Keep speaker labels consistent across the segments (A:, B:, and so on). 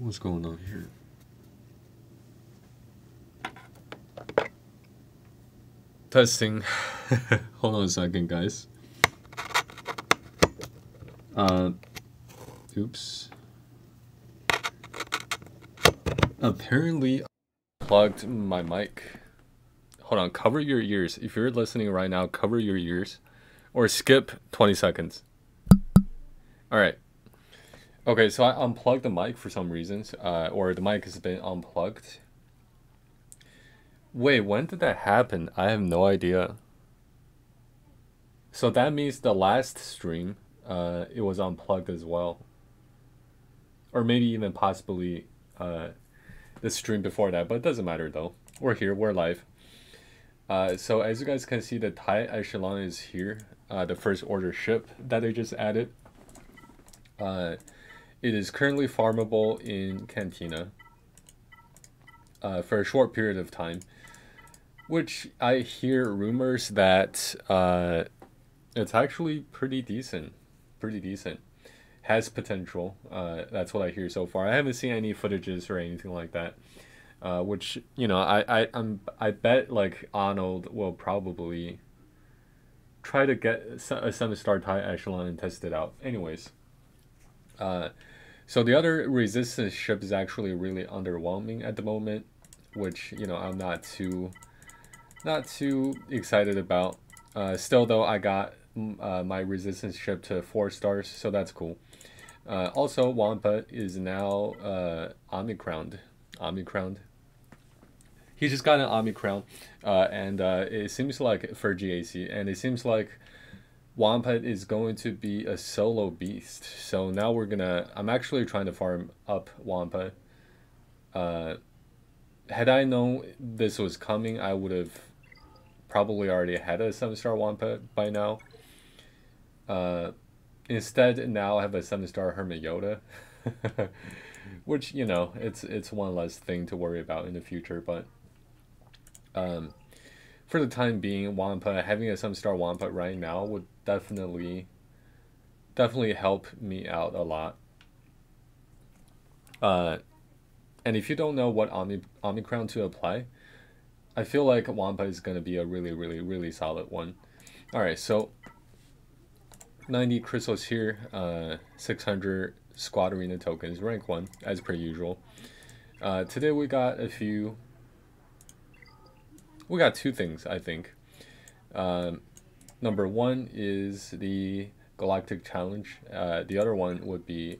A: What's going on here? Testing. Hold on a second, guys. Oops. Apparently, I plugged my mic. Hold on, cover your ears. If you're listening right now, cover your ears. Or skip 20 seconds. Alright. Okay, so I unplugged the mic for some reasons. Or the mic has been unplugged. Wait, when did that happen? I have no idea. So that means the last stream, it was unplugged as well. Or maybe even possibly the stream before that, but it doesn't matter though. We're here, we're live. So as you guys can see, the TIE Echelon is here. The first order ship that they just added. It is currently farmable in Cantina for a short period of time. Which I hear rumors that it's actually pretty decent. Has potential. That's what I hear so far. I haven't seen any footages or anything like that. Which, you know, I bet like Arnold will probably try to get a 7-star TIE Echelon and test it out. Anyways. So the other resistance ship is actually really underwhelming at the moment. Which, you know, I'm not too excited about. Still though, I got my resistance ship to 4 stars, so that's cool. Also, Wampa is now Omicrowned. He just got an Omicron, and it seems like for GAC, and it seems like Wampa is going to be a solo beast. So now I'm actually trying to farm up Wampa. Had I known this was coming, I would have probably already had a 7-star Wampa by now. Instead, now I have a 7-star Hermit Yoda. Which, you know, it's one less thing to worry about in the future. But for the time being, Wampa, having a 7-star Wampa right now would definitely help me out a lot. And if you don't know what Omicron to apply, I feel like Wampa is going to be a really solid one. Alright, so 90 crystals here, 600 squad arena tokens, rank 1, as per usual. Today we got two things, I think. Number 1 is the Galactic Challenge. The other one would be...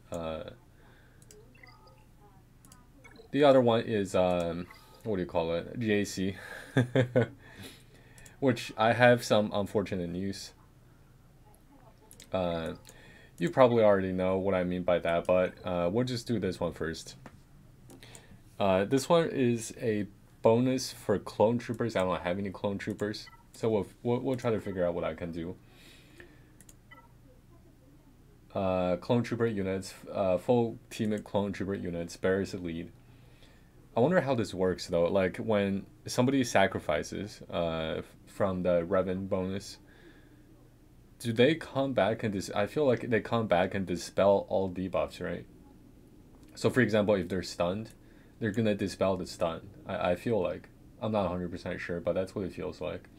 A: the other one is, what do you call it? GAC. Which I have some unfortunate news. You probably already know what I mean by that, but we'll just do this one first. This one is a bonus for clone troopers. I don't have any clone troopers, so we'll try to figure out what I can do. Clone trooper units, full teammate clone trooper units, bears the lead. I wonder how this works though. Like when somebody sacrifices from the Revan bonus, do they come back and I feel like they come back and dispel all debuffs, right? So for example, if they're stunned, they're gonna dispel the stun. I feel like. I'm not 100% sure, but that's what it feels like.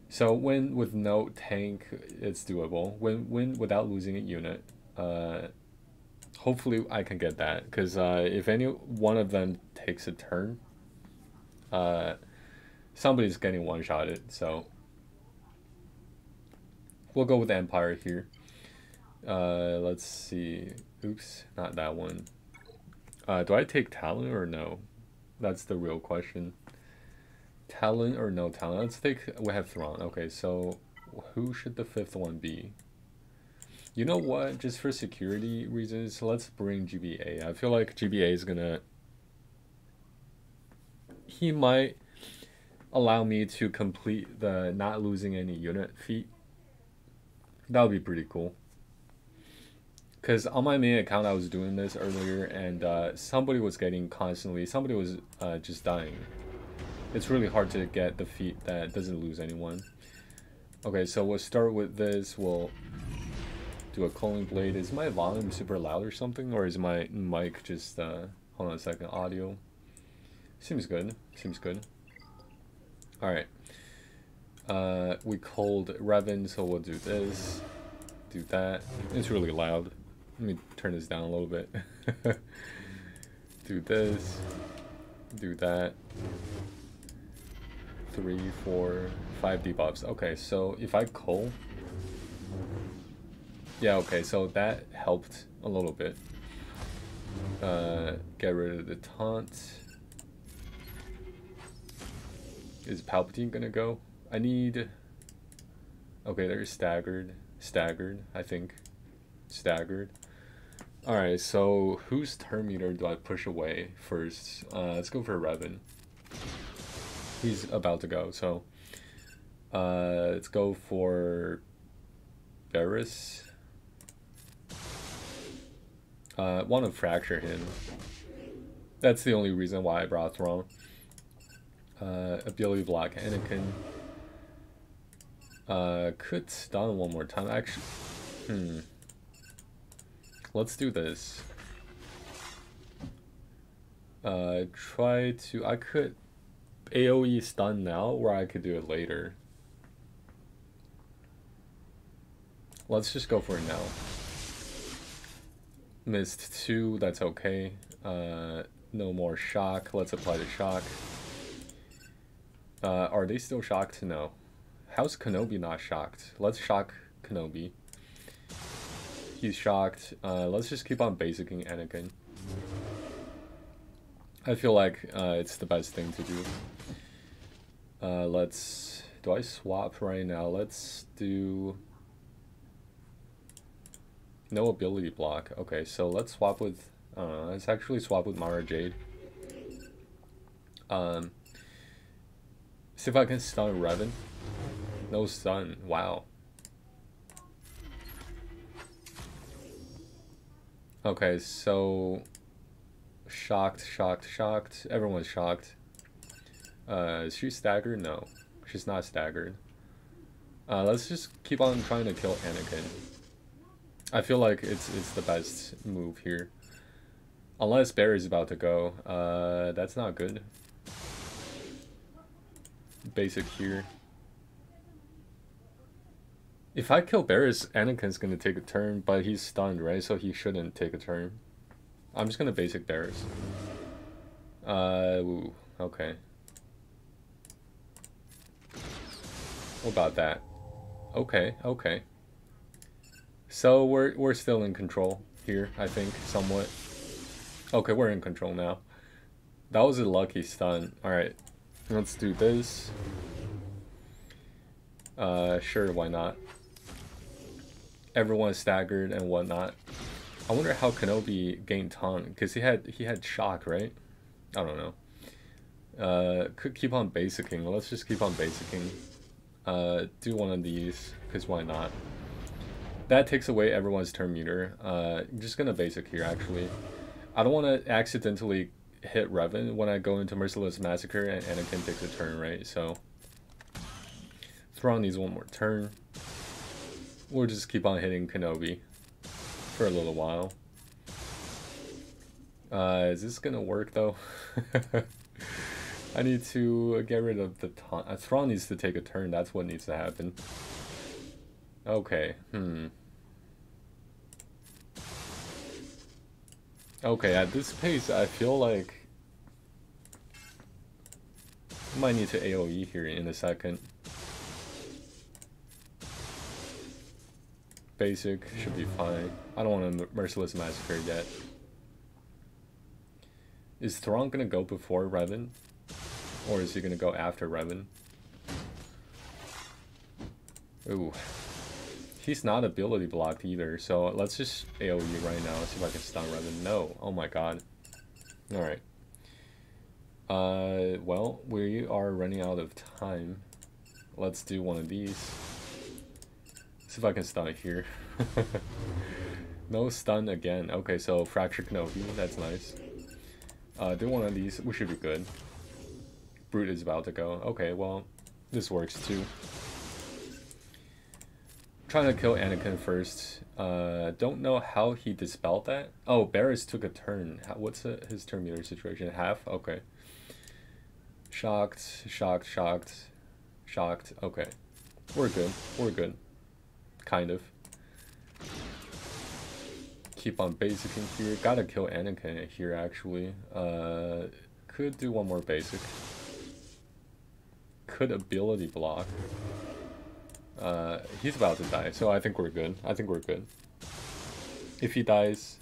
A: So when with no tank, it's doable. When without losing a unit, hopefully I can get that, because if any one of them takes a turn, somebody's getting one-shotted, so we'll go with Empire here. Let's see. Oops, not that one. Do I take Talon or no? That's the real question. Talon or no Talon? Let's take... we have Thrawn. Okay, so who should the 5th one be? You know what? Just for security reasons, let's bring GBA. I feel like GBA is gonna... he might allow me to complete the not losing any unit feat. That would be pretty cool. Because on my main account, I was doing this earlier, and somebody was just dying. It's really hard to get the feat that doesn't lose anyone. Okay, so we'll start with this. We'll do a cloning blade. Is my volume super loud or something? Or is my mic just, hold on a second, audio? Seems good. Seems good. Alright. We called Revan, so we'll do this. Do that. It's really loud. Let me turn this down a little bit. Do this. Do that. 3, 4, 5 debuffs. Okay, so if I call... Yeah, okay, so that helped a little bit. Get rid of the taunt. Is Palpatine gonna go? I need... Okay, they're staggered. Staggered, I think. Staggered. Alright, so whose turn meter do I push away first? Let's go for Revan. He's about to go, so... let's go for... Barris. Want to fracture him. That's the only reason why I brought Thrawn. Ability block Anakin. Could stun one more time. Actually, let's do this. Try to... I could AoE stun now, or I could do it later. Let's just go for it now. Missed 2, that's okay. No more shock. Let's apply the shock. Are they still shocked? No. How's Kenobi not shocked? Let's shock Kenobi. He's shocked. Let's just keep on basicking Anakin. I feel like it's the best thing to do. Let's... Do I swap right now? Let's do... No ability block. Okay, so let's swap with... let's actually swap with Mara Jade. See if I can stun Revan. No stun. Wow. Okay, so... Shocked, shocked, shocked. Everyone's shocked. Is she staggered? No. She's not staggered. Let's just keep on trying to kill Anakin. I feel like it's the best move here. Unless Barry's about to go. That's not good. Basic here. If I kill Barris, Anakin's gonna take a turn, but he's stunned, right? So he shouldn't take a turn. I'm just gonna basic Barris. Ooh, okay. What about that? Okay, okay. So we're still in control here, I think, somewhat. Okay, we're in control now. That was a lucky stun. Alright, let's do this. Sure, why not? Everyone's staggered and whatnot. I wonder how Kenobi gained taunt, because he had shock, right? I don't know. Could keep on basicking. Let's just keep on basicking. Do one of these, because why not? That takes away everyone's turn meter. I'm just gonna basic here, actually. I don't want to accidentally hit Revan when I go into Merciless Massacre and Anakin takes a turn, right? So Thrawn needs one more turn. We'll just keep on hitting Kenobi for a little while. Is this gonna work though? I need to get rid of the taunt. Thrawn needs to take a turn. That's what needs to happen. Okay. Okay, at this pace, I feel like I might need to AoE here in a second. Basic should be fine. I don't want a Merciless Massacre yet. Is Thrawn gonna go before Revan? Or is he gonna go after Revan? Ooh. He's not ability blocked either, so let's just AoE right now. Let's see if I can stun Revan. No. Oh my god. Alright. Well, we are running out of time. Let's do one of these. See if I can stun it here. No stun again. Okay, so Fracture Kenobi. That's nice. Do one of these. We should be good. Brute is about to go. Okay, well, this works too. Trying to kill Anakin first. Don't know how he dispelled that. Oh, Barris took a turn. What's his turn meter situation? Half? Okay. Shocked, shocked, shocked, shocked. Okay. We're good. We're good. Kind of. Keep on basicing here. Gotta kill Anakin here, actually. Could do one more basic. Could ability block. He's about to die, so I think we're good. I think we're good. If he dies,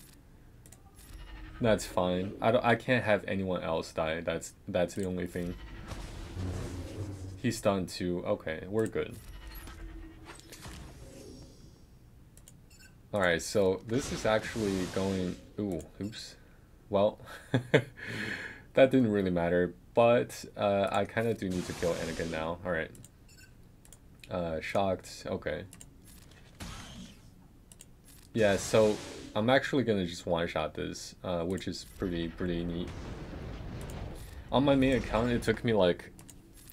A: that's fine. I can't have anyone else die. That's the only thing. He's stunned too. Okay, we're good. Alright, so this is actually going... Ooh, oops. Well, that didn't really matter, but I kind of do need to kill Anakin now. Alright. Shocked. Okay. Yeah, so I'm actually gonna just one-shot this, which is pretty neat. On my main account, it took me like,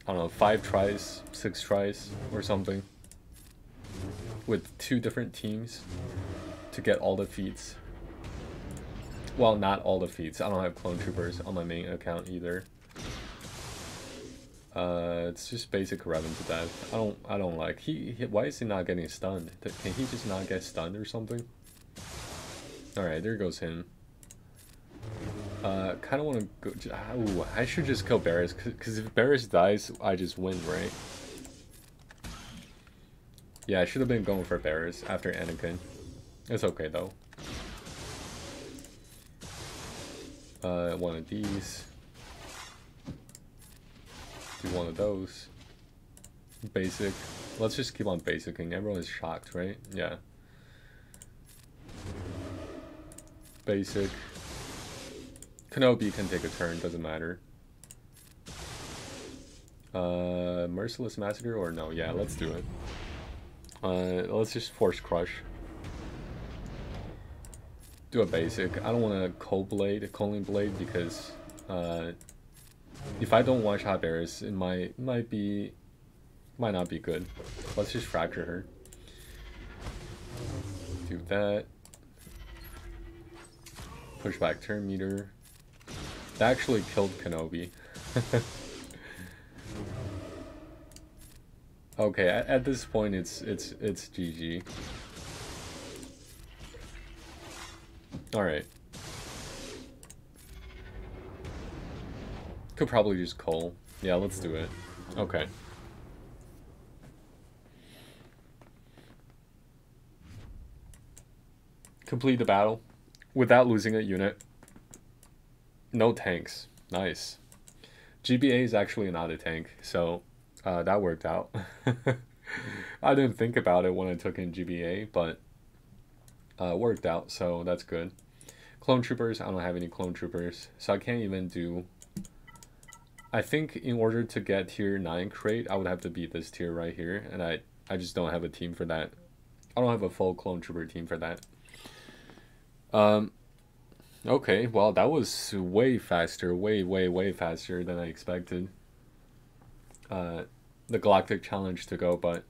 A: I don't know, 5 tries, 6 tries, or something, with 2 different teams to get all the feats. Well, not all the feats. I don't have clone troopers on my main account either. It's just basic Revan to death. I don't like. Why is he not getting stunned? Can he just not get stunned or something? Alright, there goes him. Kind of want to go... Ooh, I should just kill Barris, because if Barris dies, I just win, right? Yeah, I should have been going for Barris after Anakin. It's okay, though. One of these. Do one of those. Basic. Let's just keep on basicing. Everyone is shocked, right? Yeah. Basic. Kenobi can take a turn, doesn't matter. Merciless Massacre or no? Yeah, let's do it. Let's just Force Crush. Do a basic. I don't want to Coaling Blade because if I don't one-shot Barris, it might not be good. Let's just Fracture her. Do that. Push back turn meter. That actually killed Kenobi. Okay, at this point it's GG. Alright. Could probably just Cole. Yeah, let's do it. Okay. Complete the battle without losing a unit. No tanks. Nice. GBA is actually not a tank, so that worked out. I didn't think about it when I took in GBA, but worked out, so that's good. Clone Troopers, I don't have any Clone Troopers, so I can't even do... I think in order to get tier 9 crate, I would have to beat this tier right here, and I just don't have a team for that. I don't have a full Clone Trooper team for that. Okay, well, that was way faster, way faster than I expected. The Galactic Challenge to go, but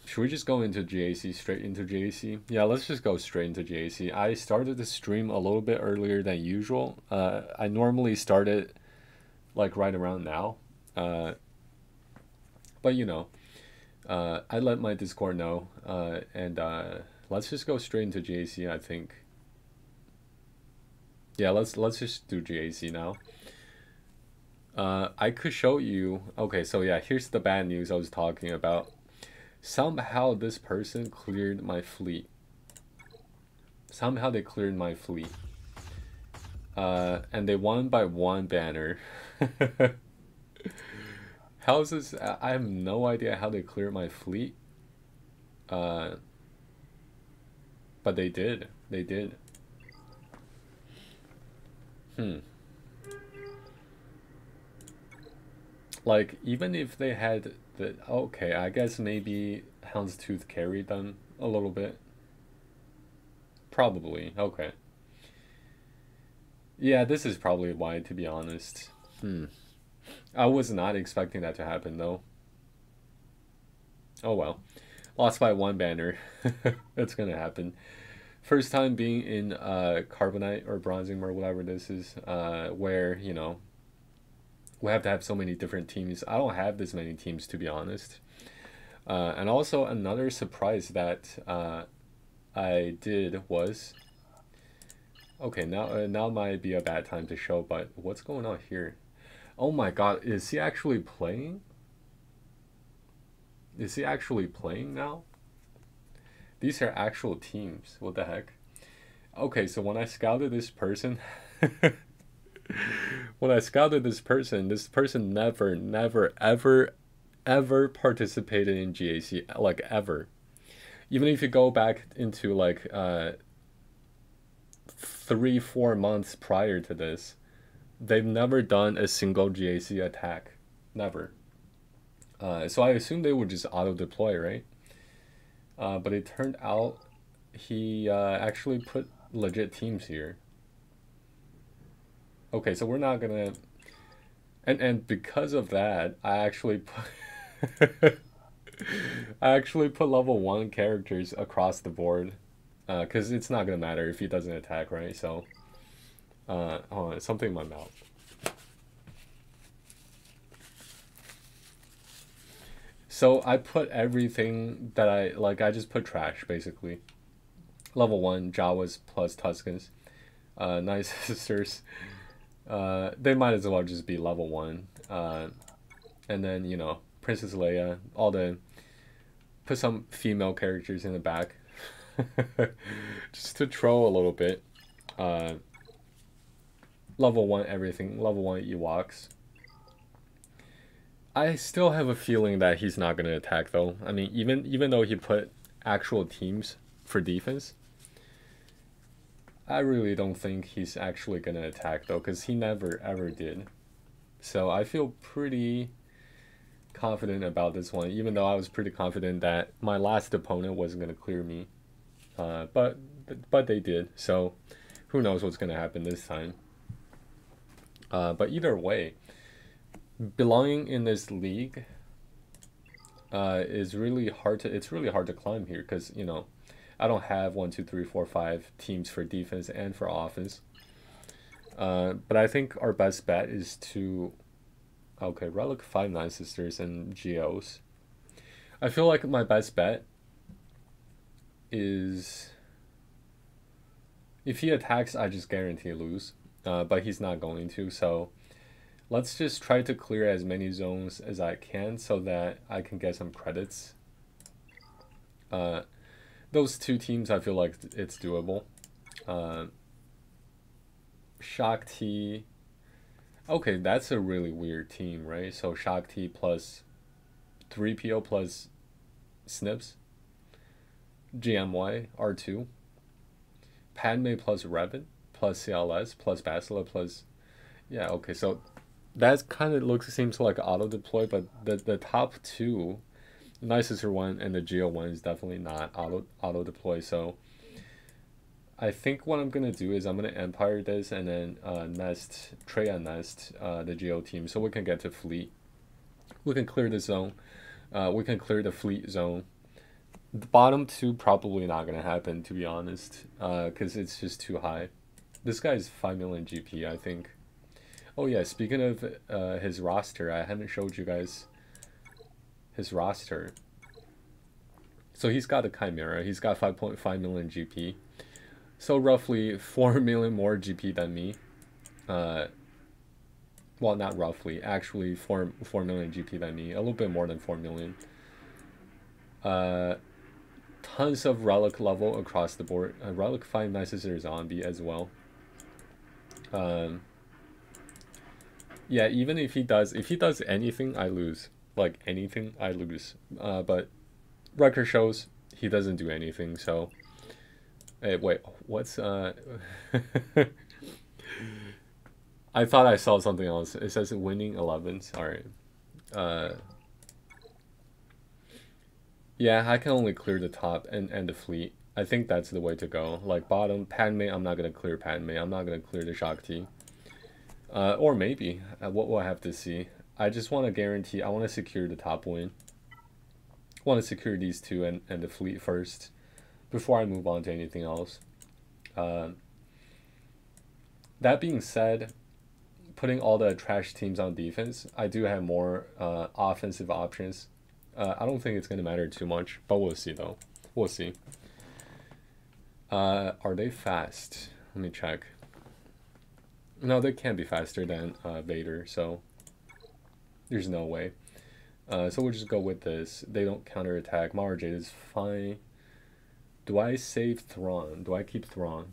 A: should we just go into GAC, straight into GAC? Yeah, let's just go straight into GAC. I started the stream a little bit earlier than usual. I normally start it like right around now. But you know, I let my Discord know, and let's just go straight into GAC, I think. Yeah, let's just do GAC now. I could show you... Okay, so yeah, here's the bad news I was talking about. Somehow this person cleared my fleet. Somehow they cleared my fleet. And they won by 1 banner. How is this? I have no idea how they cleared my fleet. But they did. They did. Like, even if they had the... Okay, I guess maybe Houndstooth carried them a little bit. Probably. Okay. Yeah, this is probably why, to be honest. I was not expecting that to happen, though. Oh well. Lost by one banner. That's gonna happen. First time being in Carbonite or Bronzing or whatever this is, where, you know, we have to have so many different teams. I don't have this many teams, to be honest. And also another surprise that I did was, okay, now might be a bad time to show, but what's going on here? Oh my god, is he actually playing? Is he actually playing now? These are actual teams. What the heck? Okay, so when I scouted this person, this person never, ever participated in GAC, like ever. Even if you go back into like 3-4 months prior to this, they've never done a single GAC attack. Never. So I assume they would just auto deploy, right? But it turned out he actually put legit teams here. Okay, so we're not gonna, and because of that, I actually put I actually put level 1 characters across the board, because it's not gonna matter if he doesn't attack, right? So, hold on, something in my mouth. So I put everything that I like. I just put trash basically. Level 1 Jawas plus Tuscans, nice sisters. They might as well just be level 1. And then, you know, Princess Leia, all the, put some female characters in the back. Just to troll a little bit. Level 1 everything, level 1 Ewoks. I still have a feeling that he's not going to attack though. I mean, even though he put actual teams for defense, I really don't think he's actually going to attack though, because he never ever did. So I feel pretty confident about this one, even though I was pretty confident that my last opponent wasn't going to clear me. But they did, so who knows what's going to happen this time. But either way, belonging in this league is really hard to, it's really hard to climb here, because, you know, I don't have 1, 2, 3, 4, 5 teams for defense and for offense. But I think our best bet is to, okay, Relic 5 Nine Sisters and Geos. I feel like my best bet is, if he attacks, I just guarantee lose. But he's not going to, so let's just try to clear as many zones as I can so that I can get some credits. Those two teams, I feel like it's doable. Shakti. Okay, that's a really weird team, right? So Shakti plus 3PO plus Snips. GMY R2. Padme plus Revan plus CLS plus Basila plus... Yeah, okay, so that kind of seems like auto deploy, but the top two, Nicester one and the Geo one, is definitely not auto deploy. So I think what I'm gonna do is I'm gonna Empire this and then nest the Geo team, so we can get to fleet. We can clear the zone. We can clear the fleet zone. The bottom two probably not gonna happen, to be honest, because it's just too high. This guy's 5 million GP, I think. Oh yeah, speaking of his roster, I haven't showed you guys his roster. So he's got a Chimera, he's got 5.5 million GP. So roughly 4 million more GP than me. Well, not roughly, actually 4 million GP than me, a little bit more than 4 million. Tons of relic level across the board. Relic 5 Nicester zombie as well. Yeah, even if he does anything, I lose. Like anything, I lose. But record shows he doesn't do anything. So, hey, wait, what's I thought I saw something else. It says winning 11s. All right. Yeah, I can only clear the top and the fleet. I think that's the way to go. Like bottom, Padme, I'm not gonna clear Padme. I'm not gonna clear the Shakti. Or maybe. What will I have to see? I just want to guarantee, I want to secure the top win. want to secure these two and the fleet first before I move on to anything else. That being said, putting all the trash teams on defense, I do have more offensive options. I don't think it's going to matter too much, but we'll see though. We'll see. Are they fast? Let me check. No, they can't be faster than Vader, so there's no way. So we'll just go with this. They don't counterattack. Mara Jade is fine. Do I save Thrawn? Do I keep Thrawn?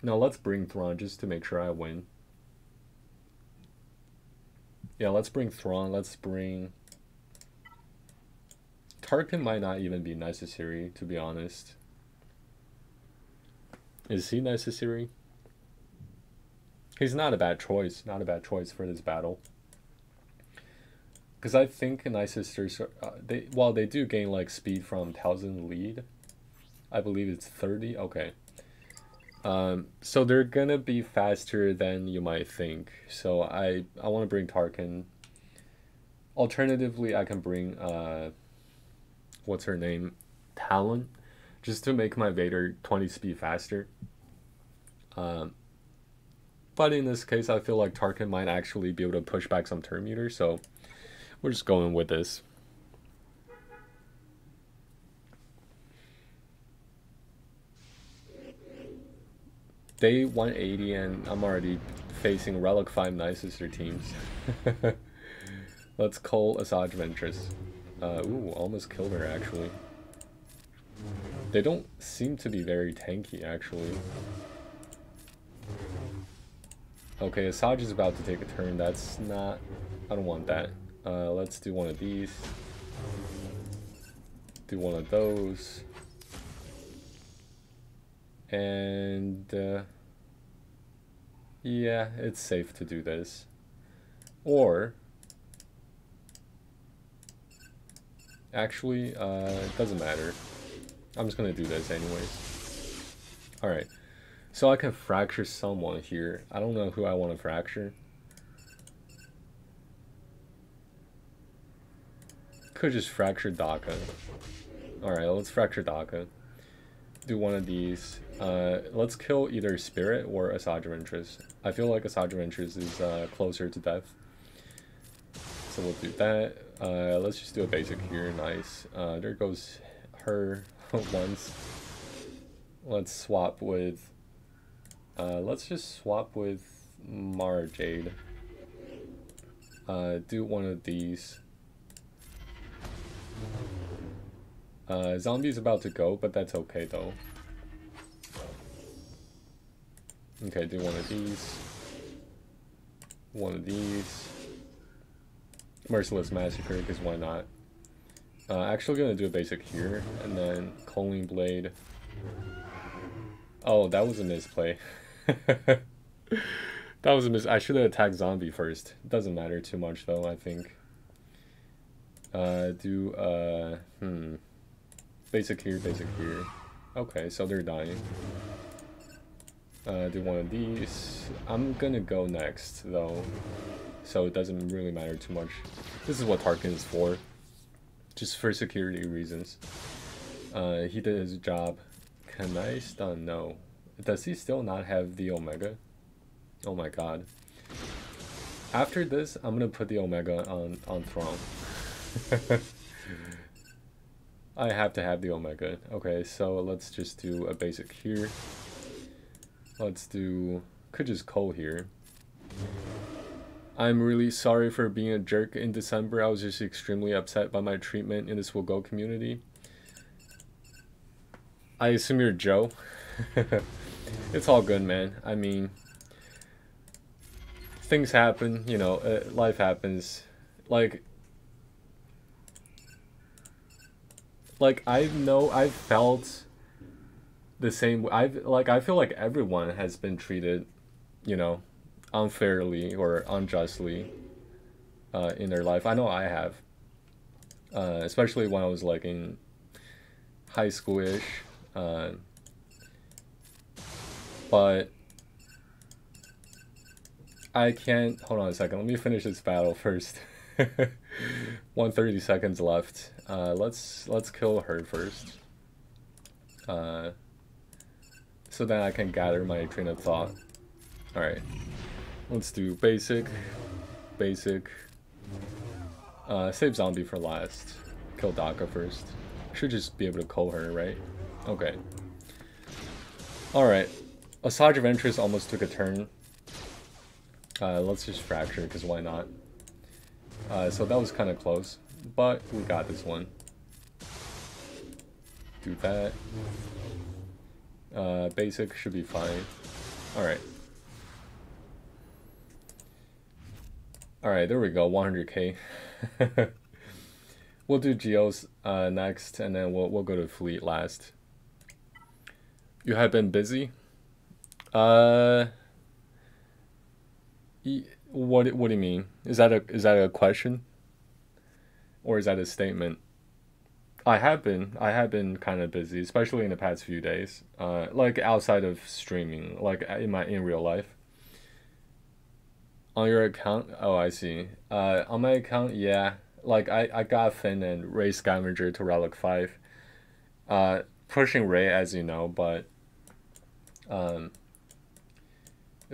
A: No, let's bring Thrawn just to make sure I win. Yeah, let's bring Thrawn. Let's bring... Tarkin might not even be necessary, to be honest. Is he necessary? He's not a bad choice. Not a bad choice for this battle. Because I think Night Sisters, they do gain like speed from 1000 lead. I believe it's 30. Okay. So they're gonna be faster than you might think. So I want to bring Tarkin. Alternatively, I can bring what's her name, Talon, just to make my Vader 20 speed faster. But in this case, I feel like Tarkin might actually be able to push back some turn meters, so we're just going with this. Day 180 and I'm already facing Relic 5 Night Sister teams. Let's call Asajj Ventress. Ooh, almost killed her actually. They don't seem to be very tanky actually. Okay, Asajj is about to take a turn. That's not... I don't want that. Let's do one of these. Do one of those. And... yeah, it's safe to do this. Or... actually, it doesn't matter. I'm just gonna do this anyways. Alright. So I can fracture someone here. I don't know who I want to fracture. Could just fracture Daka. Alright, let's fracture Daka. Do one of these. Let's kill either Spirit or Asajj Ventress. I feel like Asajj Ventress is closer to death. So we'll do that. Let's just do a basic here. Nice. There goes her once. Let's swap with... let's just swap with Mara Jade. Do one of these. Zombie's about to go, but that's okay though. Okay, do one of these. One of these. Merciless Massacre, because why not? Actually gonna do a basic here, and then Culling Blade. Oh, that was a misplay. That was a I should have attacked Zombie first. Doesn't matter too much though, I think. Basic here, basic here. Okay, so they're dying. Do one of these. I'm gonna go next though, so it doesn't really matter too much. This is what Tarkin is for, just for security reasons. He did his job. Can I stun? No. Does he still not have the Omega? Oh my god. After this, I'm gonna put the Omega on Thrawn. I have to have the Omega. Okay, so let's just do a basic here. Let's do... could just Cole here. I'm really sorry for being a jerk in December. I was just extremely upset by my treatment in the SWGOH community. I assume you're Joe. It's all good, man. I mean, things happen, you know, life happens. Like I know I've felt the same. I feel like everyone has been treated, you know, unfairly or unjustly in their life. I know I have, especially when I was like in high school-ish. But I can't. Hold on a second. Let me finish this battle first. 130 seconds left. Let's kill her first. So then I can gather my train of thought. All right. Let's do basic. Save zombie for last. Kill Daka first. Should just be able to call her, right? Okay. Alright. Asajj of Interest almost took a turn. Let's just fracture, because why not? So that was kind of close. But we got this one. Do that. Basic should be fine. Alright. Alright, there we go. 100k. We'll do Geos next, and then we'll go to Fleet last. You have been busy? What do you mean? Is that a question? Or is that a statement? I have been kind of busy, especially in the past few days. Like outside of streaming, like in real life. On your account? Oh, I see. On my account, yeah. Like I got Finn and Ray Scavenger to Relic 5. Pushing Ray, as you know, but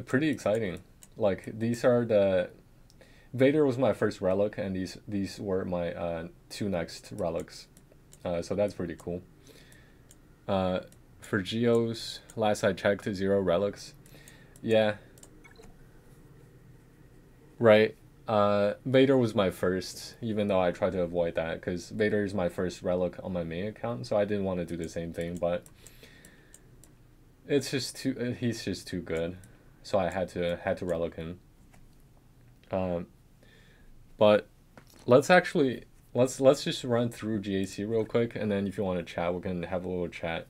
A: pretty exciting. Like these are the Vader was my first relic, and these were my 2 next relics. So that's pretty cool. For Geos, last I checked, 0 relics. Yeah. Right. Vader was my first, even though I tried to avoid that, because Vader is my first relic on my main account, so I didn't want to do the same thing, but it's just he's just too good, so I had to relic him. But let's just run through GAC real quick, and then if you want to chat, we can have a little chat.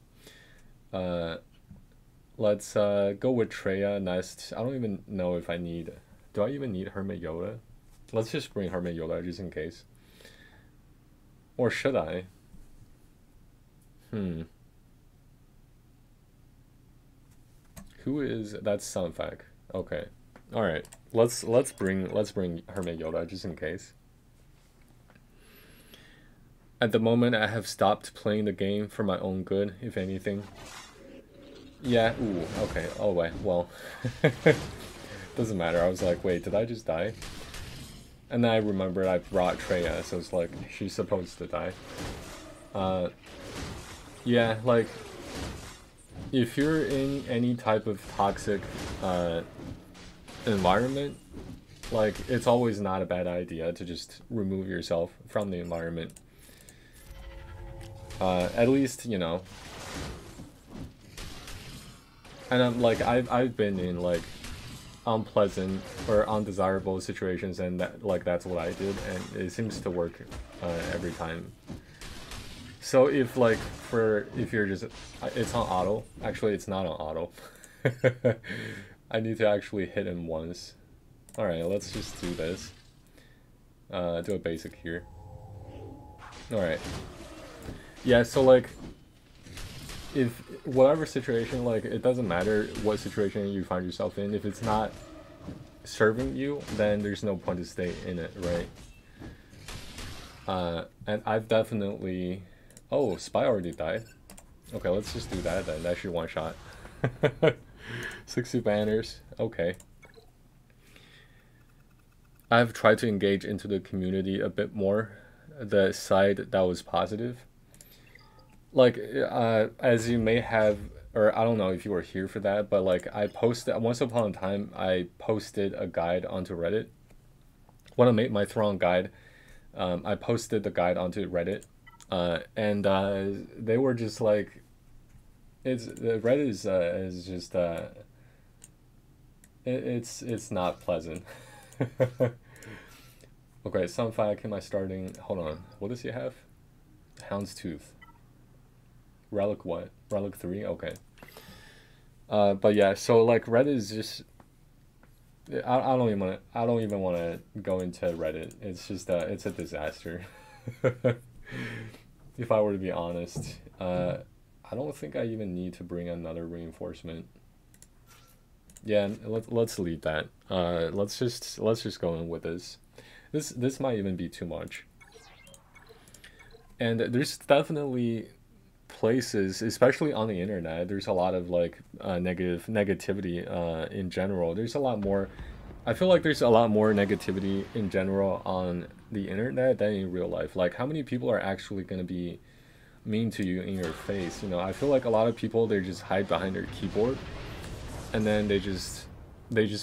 A: Let's go with Traya next. I don't even know if do I even need Hermit Yoda? Let's just bring Hermit Yoda just in case. Or should I? Who is that's Sunfac? Okay. Alright. Let's bring Hermit Yoda just in case. At the moment I have stopped playing the game for my own good, if anything. Yeah, ooh, okay. Oh wait, well. Doesn't matter. I was like, wait, did I just die? And then I remembered I brought Traya, so it's like, she's supposed to die. Yeah, like, if you're in any type of toxic environment, like, it's always not a bad idea to just remove yourself from the environment. At least, you know. And I'm like, I've been in like unpleasant or undesirable situations, and that's what I did, and it seems to work every time. So if you're just, it's on auto. Actually, it's not on auto. I need to actually hit him once. All right, let's just do this. Do a basic here. All right. Yeah, so like, if whatever situation, like, it doesn't matter what situation you find yourself in, if it's not serving you, then there's no point to stay in it, right? And I've definitely, oh, Spy already died. Okay, let's just do that then. That should one shot. 60 banners. Okay. I've tried to engage into the community a bit more, the side that was positive. Like, as you may have, or I don't know if you were here for that, but like I posted, once upon a time, I posted a guide onto Reddit. When I made my Thrawn guide, I posted the guide onto Reddit, and they were just like, Reddit is just it's not pleasant. Okay, Sunfac, am I starting? Hold on, what does he have? Houndstooth. Relic what? Relic 3? Okay. But yeah, so like Reddit is just, I don't even want to go into Reddit. It's just it's a disaster. If I were to be honest, I don't think I even need to bring another reinforcement. Yeah, let's leave that. Let's just go in with this. This might even be too much. And there's definitely places, especially on the internet, there's a lot of like negativity in general. There's a lot more. I feel like there's a lot more negativity in general on the internet than in real life. Like, how many people are actually going to be mean to you in your face? You know, I feel like a lot of people, they just hide behind their keyboard, and then they just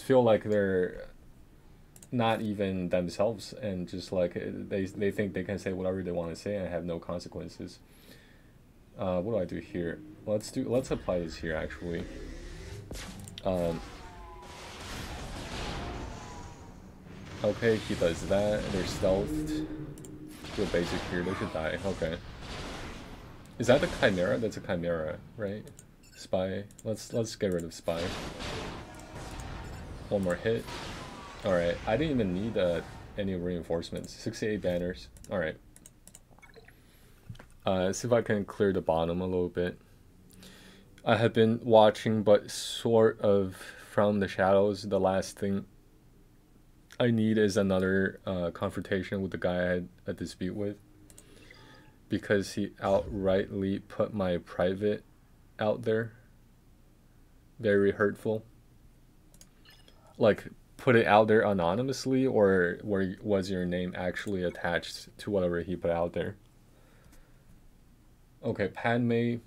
A: feel like they're not even themselves, and just like they think they can say whatever they want to say and have no consequences. What do I do here? Let's apply this here actually. Um, okay, he does that. They're stealthed. Do a basic here. They should die. Okay. Is that the Chimera? That's a Chimera, right? Spy. Let's get rid of Spy. One more hit. All right. I didn't even need any reinforcements. 68 banners. All right. See if I can clear the bottom a little bit. I have been watching, but sort of from the shadows. The last thing I need is another confrontation with the guy I had a dispute with, because he outrightly put my private out there. Very hurtful. Like, put it out there anonymously, or was your name actually attached to whatever he put out there? Okay, Padme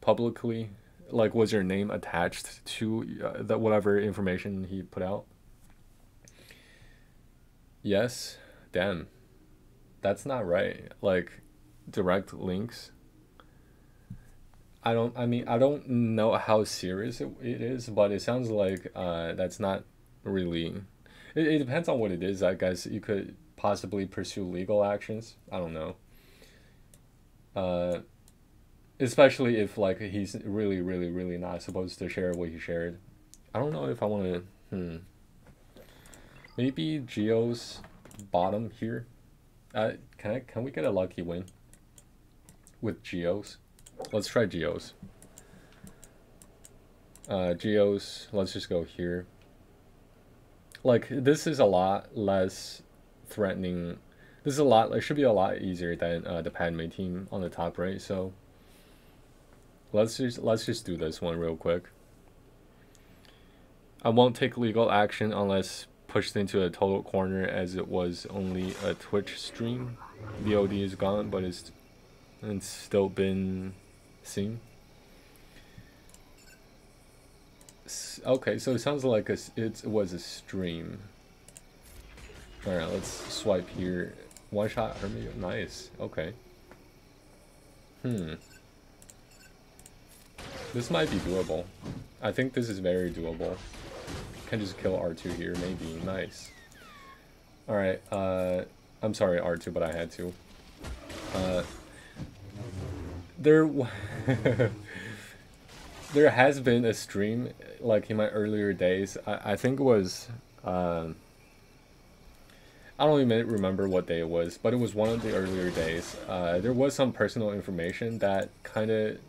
A: publicly, like, was your name attached to that whatever information he put out? Yes. Damn, that's not right. Like, direct links. I mean, I don't know how serious it is, but it sounds like that's not really. It depends on what it is. I guess you could possibly pursue legal actions. I don't know. Uh, Especially if like he's really, really, really not supposed to share what he shared. I don't know if I want to. Maybe Geo's bottom here. Can we get a lucky win with Geos? Let's try Geos. Geos. Let's just go here. Like, this is a lot less threatening. This is a lot. It should be a lot easier than the Padme team on the top right. So let's just do this one real quick. I won't take legal action unless pushed into a total corner, as it was only a Twitch stream. VOD is gone, but it's still been seen. Okay, so it sounds like it was a stream. Alright, let's swipe here. One shot Hermia. Nice. Okay. This might be doable. I think this is very doable. Can just kill R2 here, maybe. Nice. Alright, I'm sorry, R2, but I had to. There there has been a stream, like in my earlier days. I think it was, I don't even remember what day it was, but it was one of the earlier days. There was some personal information that kind of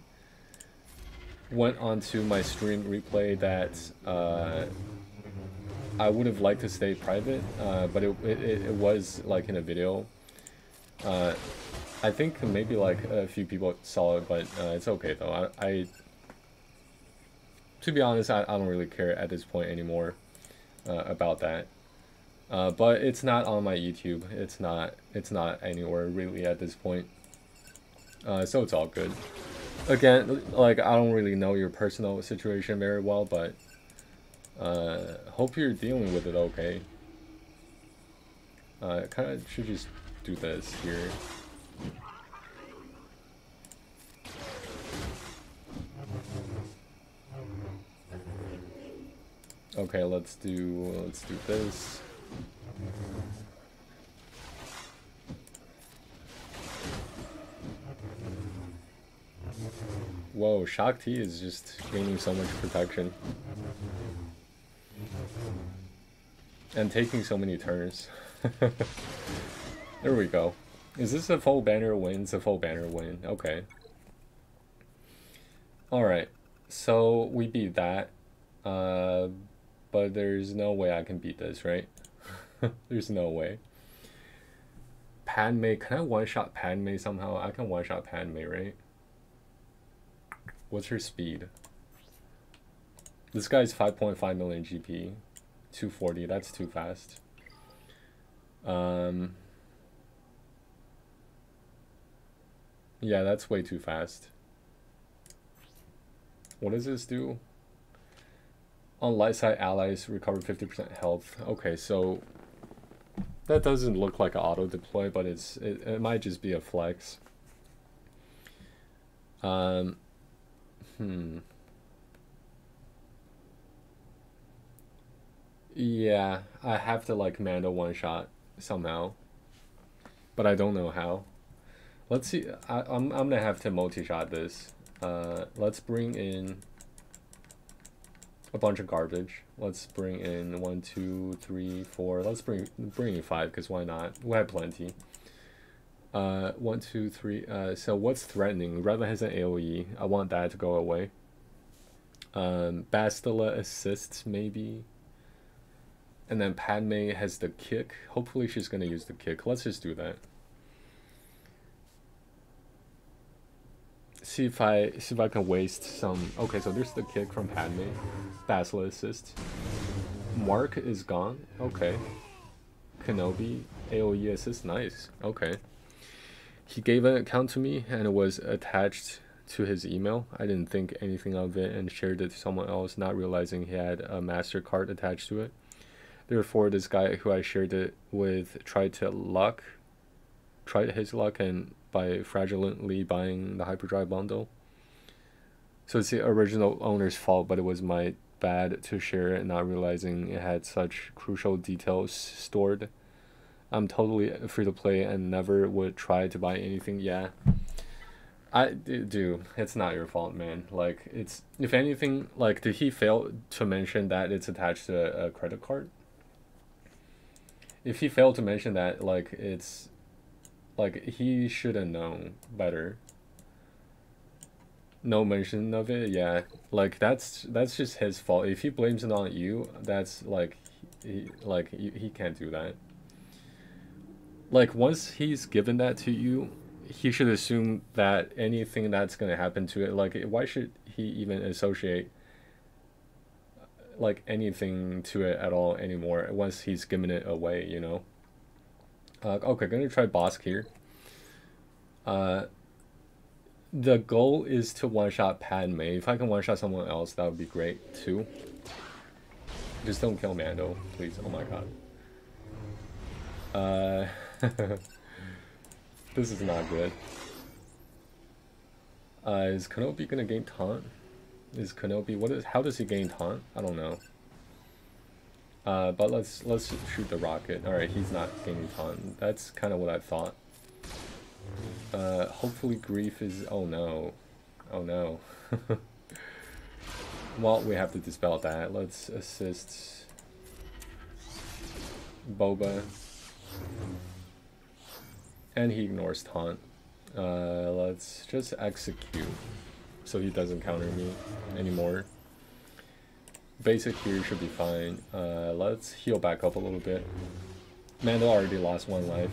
A: went onto my stream replay that I would have liked to stay private, but it was like in a video. I think maybe like a few people saw it, but it's okay though. To be honest, I don't really care at this point anymore about that. But it's not on my YouTube. It's not anywhere really at this point. So it's all good. Again, like, I don't really know your personal situation very well, but hope you're dealing with it okay. Kind of should just do this here. Okay, let's do this. Whoa, Shakti is just gaining so much protection. And taking so many turns. There we go. Is this a full banner win? It's a full banner win. Okay. Alright. So we beat that. but there's no way I can beat this, right? There's no way. Padme, can I one-shot Padme somehow? I can one-shot Padme, right? What's her speed? This guy's 5.5 million GP. 240, that's too fast. Yeah, that's way too fast. What does this do? On light side, allies recover 50% health. Okay, so that doesn't look like an auto deploy, but it might just be a flex. Yeah, I have to like Mando one shot somehow, but I don't know how. Let's see. I'm gonna have to multi-shot this. Let's bring in a bunch of garbage. Let's bring in 1, 2, 3, 4. Let's bring in 5 because why not? We have plenty. 1, 2, 3. So what's threatening? Redline has an AOE. I want that to go away. Bastila assists maybe. And then Padme has the kick. Hopefully she's gonna use the kick. Let's just do that. See if I can waste some. Okay, so there's the kick from Padme. Bastila assist. Mark is gone. Okay. Kenobi AOE assist. Nice. Okay. He gave an account to me and it was attached to his email. I didn't think anything of it and shared it to someone else, not realizing he had a MasterCard attached to it. Therefore, this guy who I shared it with tried his luck and by fraudulently buying the hyperdrive bundle. So it's the original owner's fault, but it was my bad to share it and not realizing it had such crucial details stored. I'm totally free to play and never would try to buy anything. Yeah, dude, it's not your fault, man. Like, it's, if anything, like, did he fail to mention that it's attached to a credit card? If he failed to mention that, like, it's like he should have known better. No mention of it. Yeah, like that's just his fault. If he blames it on you, that's like he can't do that. Like, once he's given that to you, he should assume that anything that's gonna happen to it, like, why should he even associate like anything to it at all anymore once he's given it away, you know? Okay, gonna try Bosk here. The goal is to one-shot Padme. If I can one-shot someone else, that would be great too. Just don't kill Mando, please. Oh my god. This is not good. Is Kenobi gonna gain taunt? Is Kenobi, how does he gain taunt? I don't know. But let's shoot the rocket. Alright, he's not gaining taunt. That's kind of what I thought. Hopefully Grief is, oh no. Oh no. Well, we have to dispel that. Let's assist Boba. And he ignores taunt. Let's just execute so he doesn't counter me anymore. Basic here should be fine. Let's heal back up a little bit. Mando already lost 1 life.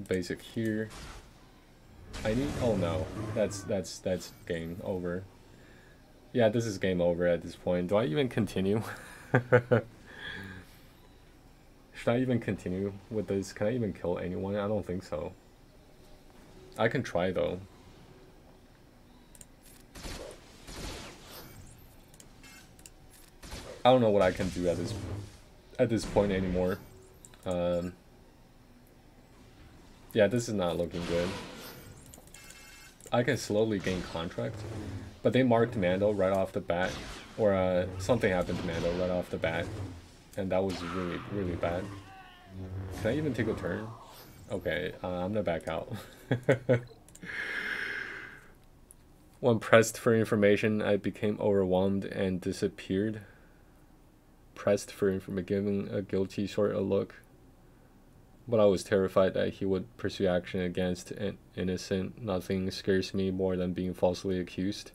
A: Basic here. I need, oh no, that's game over. Yeah, this is game over at this point. Do I even continue? Should I even continue with this? Can I even kill anyone? I don't think so. I can try though. I don't know what I can do at this point anymore. Yeah, this is not looking good. I can slowly gain contract, but they marked Mando right off the bat, or something happened to Mando right off the bat, and that was really, really bad. Can I even take a turn? Okay, I'm gonna back out. When pressed for information, I became overwhelmed and disappeared. Pressed for information, giving a guilty sort of look. But I was terrified that he would pursue action against an innocent. Nothing scares me more than being falsely accused.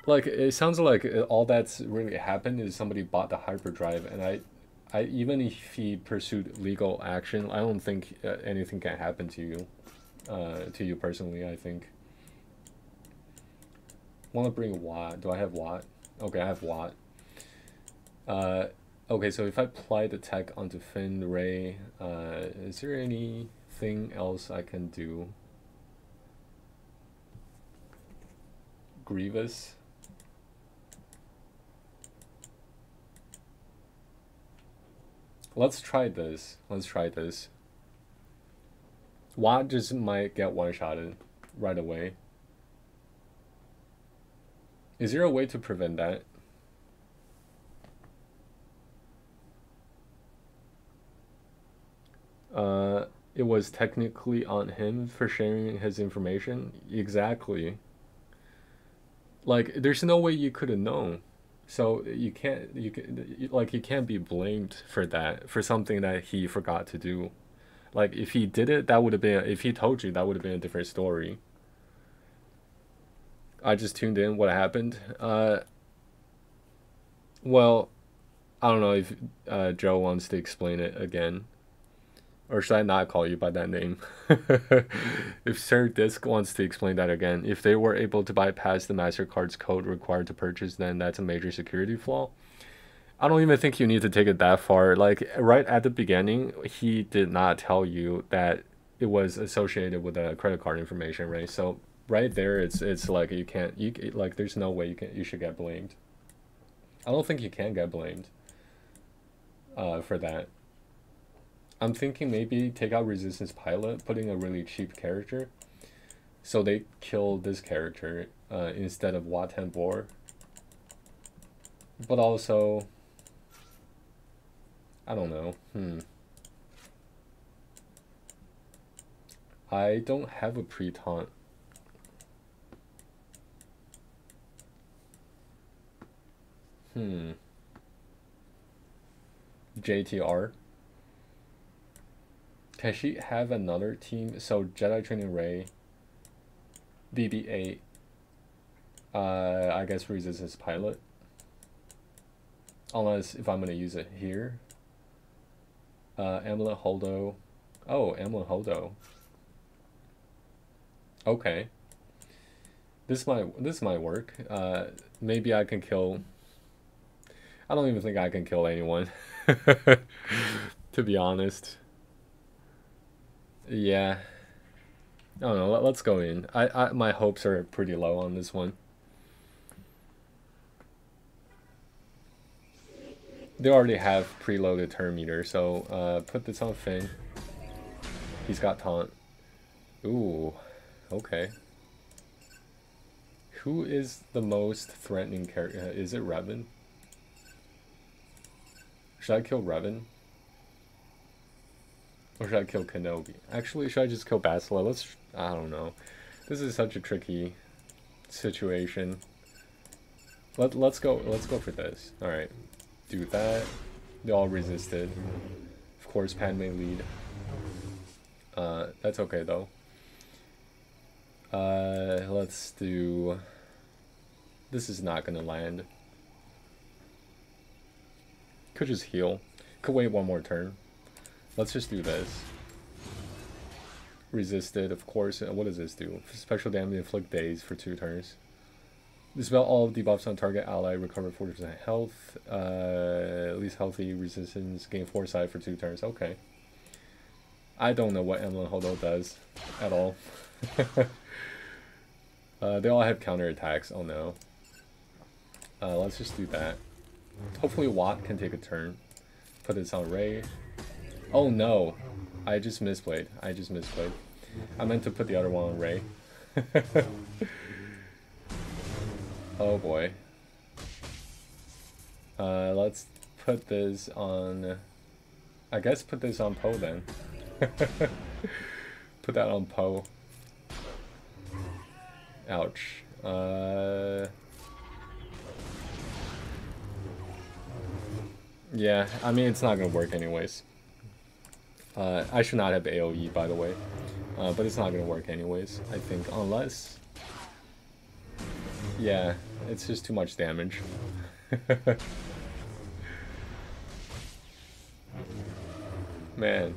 A: Like it sounds like all that's really happened is somebody bought the hyperdrive, and I even if he pursued legal action, I don't think anything can happen to you personally. I think. Want to bring Watt? Do I have Watt? Okay, I have Watt. Okay, so if I apply the tech onto Finn Ray, is there anything else I can do? Grievous. Let's try this. Let's try this. Watt just might get one-shotted right away. Is there a way to prevent that? It was technically on him for sharing his information. Exactly. Like, there's no way you could have known. So you can't be blamed for that, for something that he forgot to do. Like, if he did it, that would have been, if he told you, that would have been a different story. I just tuned in. What happened? Well, I don't know if Joe wants to explain it again. Or should I not call you by that name? If Sir Disc wants to explain that again, if they were able to bypass the MasterCard's code required to purchase, then that's a major security flaw. I don't even think you need to take it that far. Like, right at the beginning, he did not tell you that it was associated with the credit card information, right? So right there, it's like you can't, like, there's no way you should get blamed. I don't think you can get blamed for that. I'm thinking maybe take out Resistance Pilot, putting a really cheap character, so they kill this character instead of Watan Bor. But also, I don't know. I don't have a pre-taunt. JTR. Can she have another team? So Jedi Training Ray, BB-8, I guess Resistance Pilot. Unless if I'm gonna use it here. Amulet Holdo. Oh, Amulet Holdo. Okay. This might work. Maybe I can kill. I don't even think I can kill anyone. To be honest. Yeah. I don't know. Let's go in. My hopes are pretty low on this one. They already have preloaded turn meter, so put this on Finn. He's got taunt. Ooh. Okay. Who is the most threatening character? Is it Revan? Should I kill Revan? Or should I kill Kenobi? Actually, should I just kill Bastila? I don't know. This is such a tricky situation. Let's go for this. Alright. Do that. They all resisted. Of course, Padme lead. That's okay though. Let's do... This is not gonna land. Could just heal. Could wait one more turn. Let's just do this. Resisted, of course. What does this do? Special damage, inflict daze for 2 turns. Dispel all debuffs on target ally, recover 40% health. At least healthy resistance, gain foresight for 2 turns. Okay. I don't know what Emlyn Holdo does at all. They all have counterattacks. Oh no. Let's just do that. Hopefully Watt can take a turn. Put this on Ray. Oh no. I just misplayed. I meant to put the other one on Ray. Oh boy. Let's put this on... I guess put this on Poe then. Put that on Poe. Ouch. Yeah, I mean, it's not gonna work anyways. I should not have AoE, by the way. But it's not gonna work anyways, I think, unless... Yeah, it's just too much damage. Man.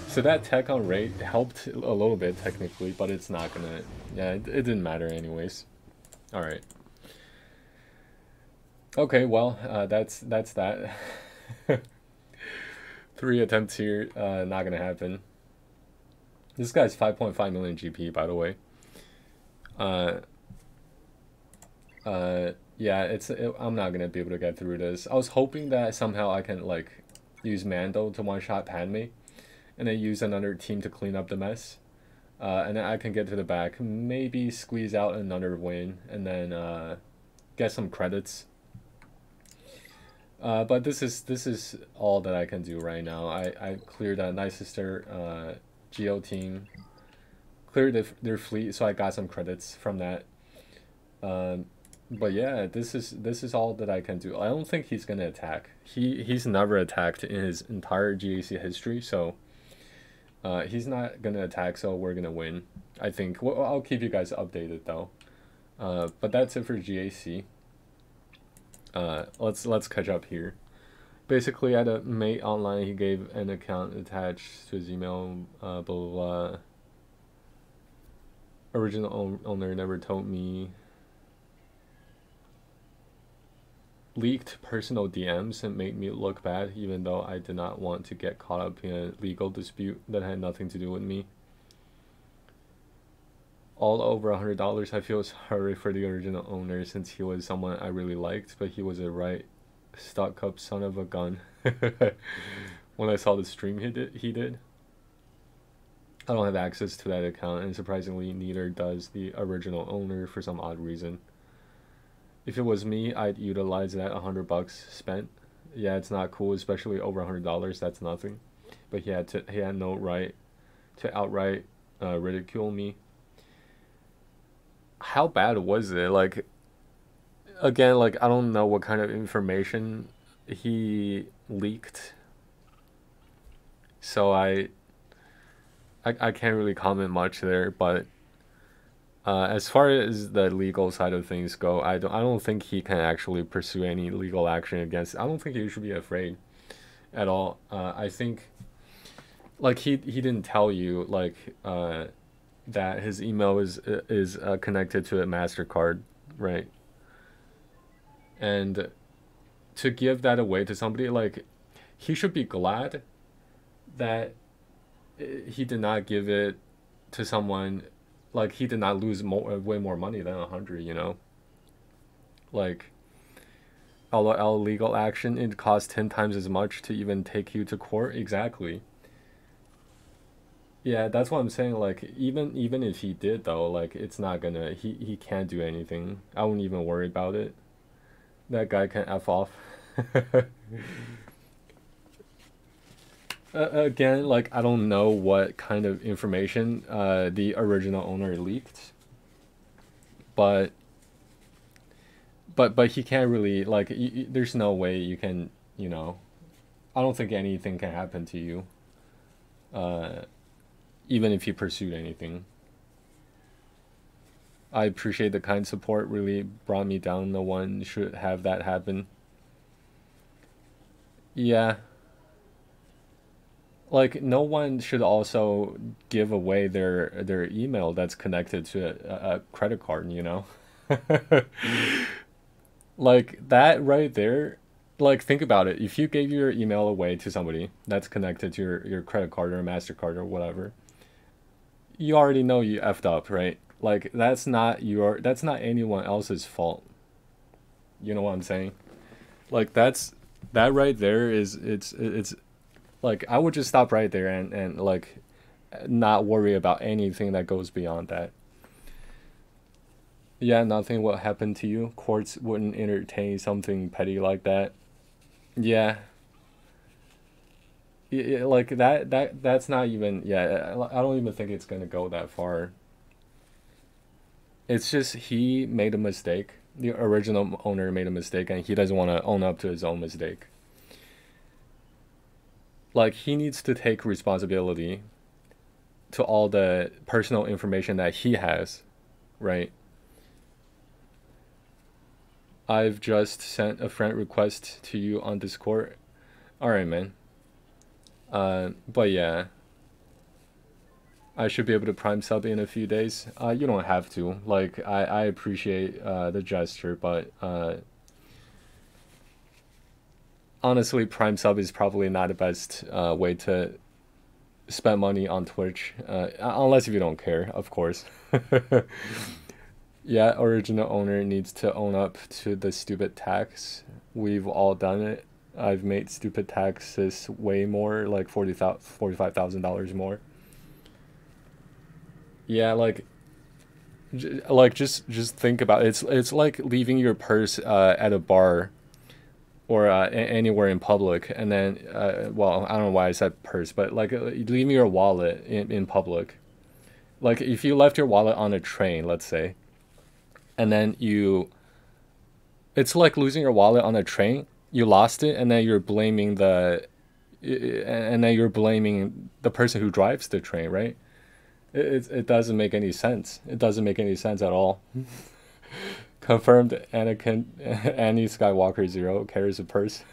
A: So that tech on rate helped a little bit technically, but it's not gonna. Yeah, it didn't matter anyways. All right. Okay, well, that's that. 3 attempts here, not gonna happen. This guy's 5.5 million GP, by the way. Uh, yeah, I'm not gonna be able to get through this. I was hoping that somehow I can like use Mando to one-shot Padme, and then use another team to clean up the mess. And then I can get to the back, maybe squeeze out another win, and then get some credits. But this is all that I can do right now. I cleared a Night Sister Geo team, cleared their fleet, so I got some credits from that. But yeah, this is all that I can do. I don't think he's gonna attack. He's never attacked in his entire GAC history, so he's not gonna attack. So we're gonna win. I think. Well, I'll keep you guys updated though. But that's it for GAC. Let's catch up here. Basically, at a mate online, he gave an account attached to his email. Blah blah blah. Original owner never told me. Leaked personal DMs and made me look bad, even though I did not want to get caught up in a legal dispute that had nothing to do with me. All over $100. I feel sorry for the original owner since he was someone I really liked, but he was a right stuck-up son of a gun. When I saw the stream he did. I don't have access to that account, and surprisingly, neither does the original owner for some odd reason. If it was me, I'd utilize that $100 spent. Yeah, it's not cool, especially over $100. That's nothing. But he had no right to outright ridicule me. How bad was it? Like, again, like I don't know what kind of information he leaked, so I can't really comment much there. But as far as the legal side of things go, I don't think he can actually pursue any legal action against. I don't think he should be afraid at all. I think like he didn't tell you like that his email is connected to a MasterCard, right? And to give that away to somebody, like he should be glad that he did not give it to someone. Like he did not lose way more money than 100, you know. Like all legal action, it costs 10 times as much to even take you to court. Exactly. Yeah, that's what I'm saying. Like even if he did though, like it's not gonna. He can't do anything. I wouldn't even worry about it. That guy can f off. Again, like I don't know what kind of information the original owner leaked, but he can't really like. There's no way you can, you know. I don't think anything can happen to you, even if you pursued anything. I appreciate the kind support. Really brought me down. No one should have that happen. Yeah, like no one should also give away their email that's connected to a credit card, you know. Like that right there, like think about it. If you gave your email away to somebody that's connected to your credit card or MasterCard or whatever, you already know you effed up, right? Like that's not anyone else's fault. You know what I'm saying? Like that right there is it's like I would just stop right there and like not worry about anything that goes beyond that. Yeah, nothing will happen to you. Courts wouldn't entertain something petty like that. Yeah, yeah, like that's not even. Yeah, I don't even think it's gonna go that far. It's just he made a mistake. The original owner made a mistake, and he doesn't want to own up to his own mistake. Like he needs to take responsibility to all the personal information that he has, right? I've just sent a friend request to you on Discord. All right, man. But yeah, I should be able to prime sub in a few days. You don't have to. Like, I appreciate the gesture, but honestly, prime sub is probably not the best way to spend money on Twitch, unless if you don't care, of course. Yeah, original owner needs to own up to the stupid tax. We've all done it. I've made stupid taxes way more, like $45,000 more. Yeah, like just think about it. It's like leaving your purse at a bar or anywhere in public, and then well, I don't know why I said purse, but like leaving your wallet in public. Like if you left your wallet on a train, let's say, and then it's like losing your wallet on a train. You lost it, and then you're blaming the person who drives the train, right? It doesn't make any sense. It doesn't make any sense at all. Confirmed. Annie Skywalker 0 carries a purse.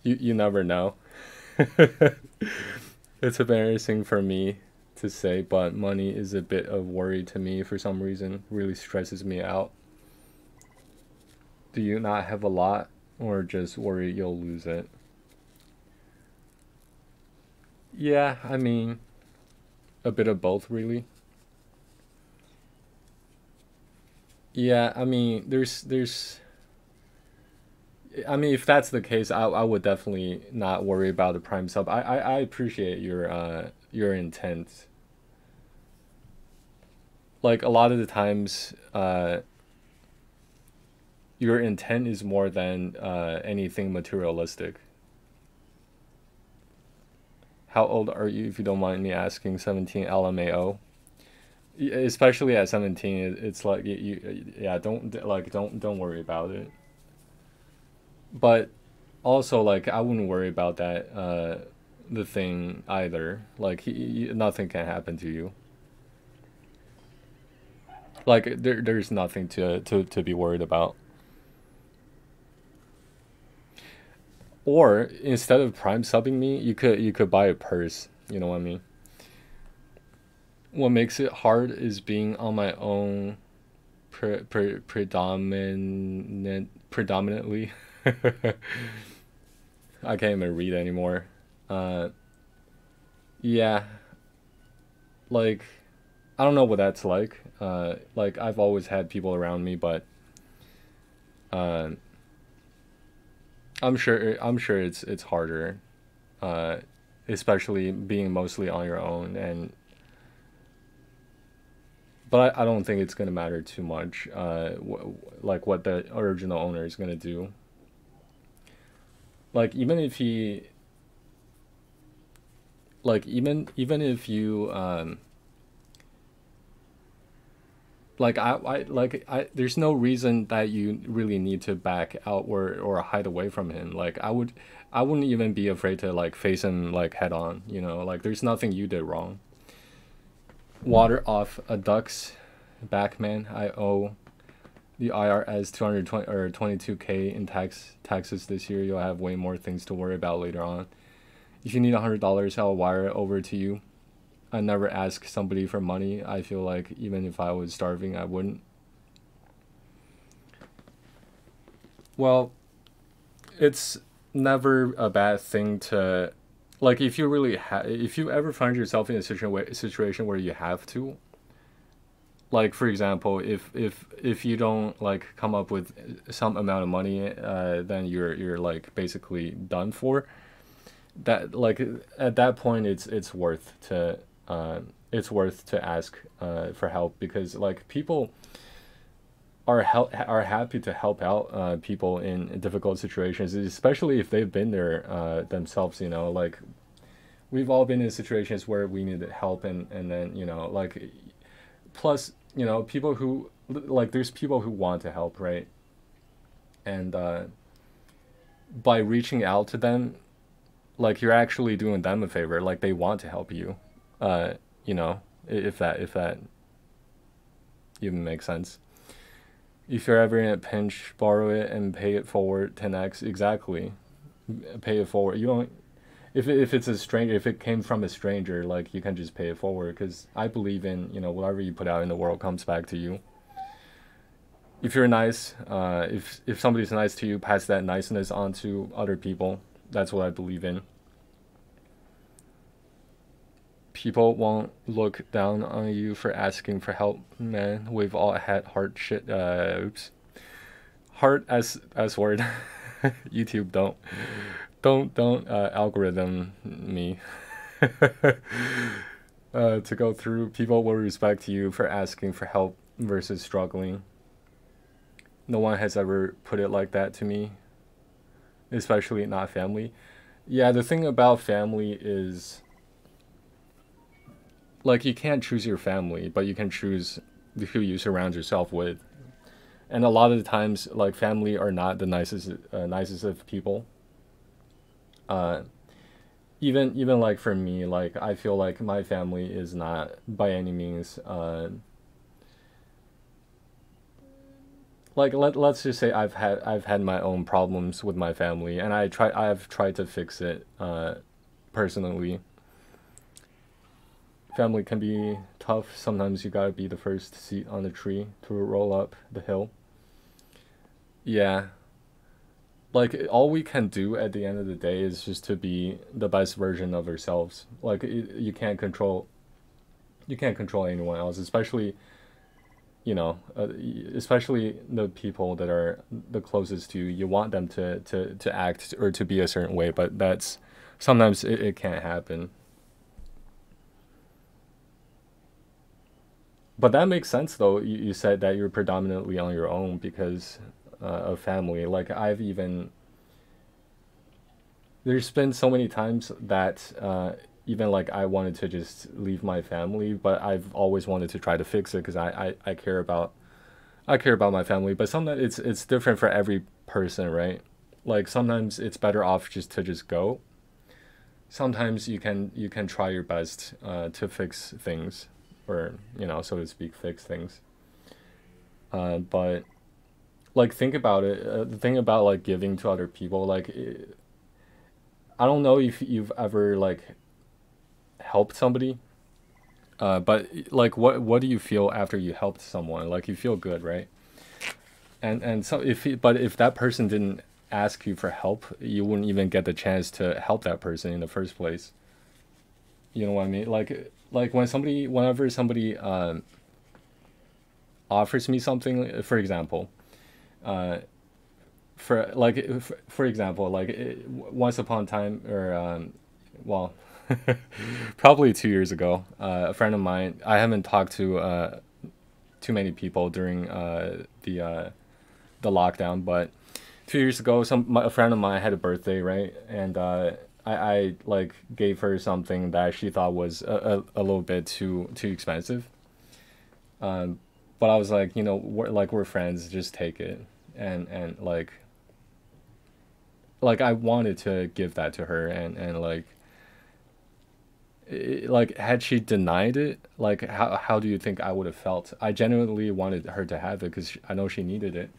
A: You never know. It's embarrassing for me to say, but money is a bit of worry to me for some reason. Really stresses me out. Do you not have a lot, or just worry you'll lose it? Yeah, I mean, a bit of both, really. Yeah, I mean, I mean, if that's the case, I would definitely not worry about the prime sub. I appreciate your intent. Like a lot of the times, your intent is more than anything materialistic. How old are you, if you don't mind me asking? 17 LMAO. Especially at 17, it's like yeah, don't worry about it. But also, like, I wouldn't worry about that the thing either. Like nothing can happen to you. Like there's nothing to be worried about. Or instead of prime subbing me, you could buy a purse. You know what I mean? What makes it hard is being on my own predominantly. I can't even read anymore. Uh, yeah, like I don't know what that's like. Like I've always had people around me, but uh, I'm sure it's harder, uh, especially being mostly on your own. And but I don't think it's gonna matter too much. Like what the original owner is gonna do. Like even if you there's no reason that you really need to back out or hide away from him. Like I wouldn't even be afraid to like face him like head on, you know, like there's nothing you did wrong. Water off a duck's back, man. I owe the IRS 220 or 22K in taxes this year. You'll have way more things to worry about later on. If you need $100, I'll wire it over to you. I never ask somebody for money. I feel like even if I was starving, I wouldn't. Well, it's never a bad thing to, like, if you really if you ever find yourself in a situation where you have to, like, for example, if you don't like come up with some amount of money, then you're like basically done for. That, like, at that point it's worth to ask for help, because like people are happy to help out people in difficult situations, especially if they've been there themselves. You know, like we've all been in situations where we needed help, and then, you know, like, plus, you know, people who, like, there's people who want to help, right? And by reaching out to them, like, you're actually doing them a favor. Like, they want to help you. uh you know, if that even make sense. If you're ever in a pinch, borrow it and pay it forward 10x. Exactly. Pay it forward. You don't. If it's a stranger, if it came from a stranger, like you can just pay it forward. Because I believe in, whatever you put out in the world comes back to you. If you're nice, if somebody's nice to you, pass that niceness on to other people. That's what I believe in. People won't look down on you for asking for help, man. We've all had hard shit. Oops. Hard S word. YouTube, don't algorithm me. To go through, people will respect you for asking for help versus struggling. No one has ever put it like that to me, especially not family. Yeah, the thing about family is, like, you can't choose your family, but you can choose who you surround yourself with. And a lot of the times, like, family are not the nicest of people. Uh, even like for me, like, I feel like my family is not by any means like, let's just say I've had my own problems with my family, and I've tried to fix it personally. Family can be tough. Sometimes you gotta be the first seat on the tree to roll up the hill. Yeah, like, all we can do at the end of the day is just to be the best version of ourselves. Like, you can't control anyone else, especially, especially the people that are the closest to you. You want them to act or to be a certain way, but that's sometimes it can't happen. But that makes sense, though. You said that you're predominantly on your own because of family. Like, there's been so many times that even like I wanted to just leave my family, but I've always wanted to try to fix it because I care about my family. But sometimes it's different for every person, right? Like, sometimes it's better off just to just go. Sometimes you can try your best to fix things, or so to speak, fix things. But, like, think about it. The thing about, like, giving to other people, like, I don't know if you've ever, like, helped somebody, but, like, what do you feel after you helped someone? Like, you feel good, right? And so if that person didn't ask you for help, you wouldn't even get the chance to help that person in the first place. You know what I mean? Like, whenever somebody offers me something, for example, uh, for example, like, once upon a time, or well, probably 2 years ago, a friend of mine. I haven't talked to too many people during the lockdown, but 2 years ago, a friend of mine had a birthday, right? And I like gave her something that she thought was a little bit too expensive. Um, but I was like, we're friends, just take it. And like I wanted to give that to her, and like, like, had she denied it, like, how do you think I would have felt? I genuinely wanted her to have it because I know she needed it.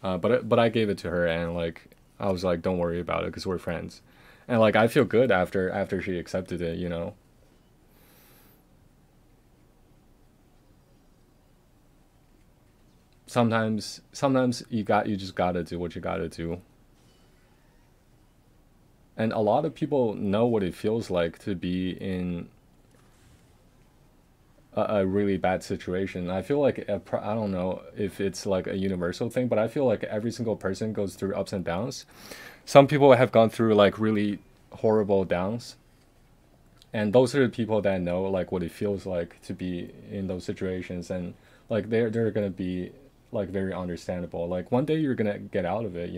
A: But I gave it to her, and, like, I was like, don't worry about it because we're friends. And, like, I feel good after she accepted it. Sometimes you just gotta do what you gotta do. And a lot of people know what it feels like to be in a really bad situation. I feel like I don't know if it's like a universal thing, but I feel like every single person goes through ups and downs. Some people have gone through, like, really horrible downs, and those are the people that know, like, what it feels like to be in those situations, and, like, they're gonna be, like, very understandable. Like, one day you're gonna get out of it.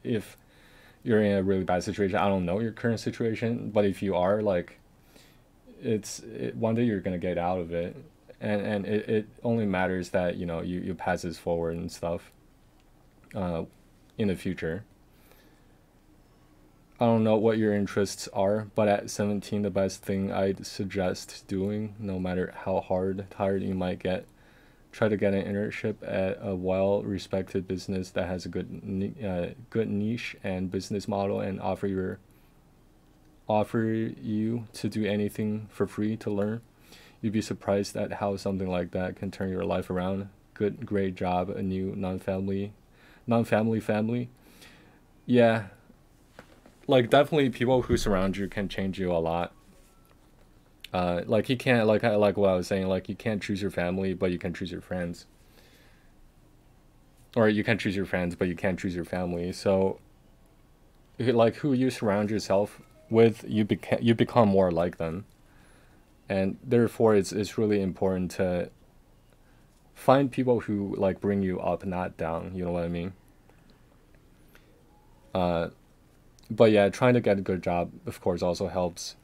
A: If you're in a really bad situation. I don't know your current situation, but if you are, like, one day you're gonna get out of it, and it only matters that you pass this forward and stuff uh, in the future. I don't know what your interests are, but at 17, the best thing I'd suggest doing, no matter how tired you might get, Try to get an internship at a well-respected business that has a good niche and business model, and offer you to do anything for free to learn. You'd be surprised at how something like that can turn your life around. Great job, a new non-family family. Yeah, like definitely people who surround you can change you a lot. Like you can't, like what I was saying, like you can't choose your family, but you can choose your friends. Or you can choose your friends, but you can't choose your family. So, like who you surround yourself with, you become more like them, and therefore it's really important to find people who like bring you up, not down. You know what I mean? Uh, but yeah, trying to get a good job, of course, also helps.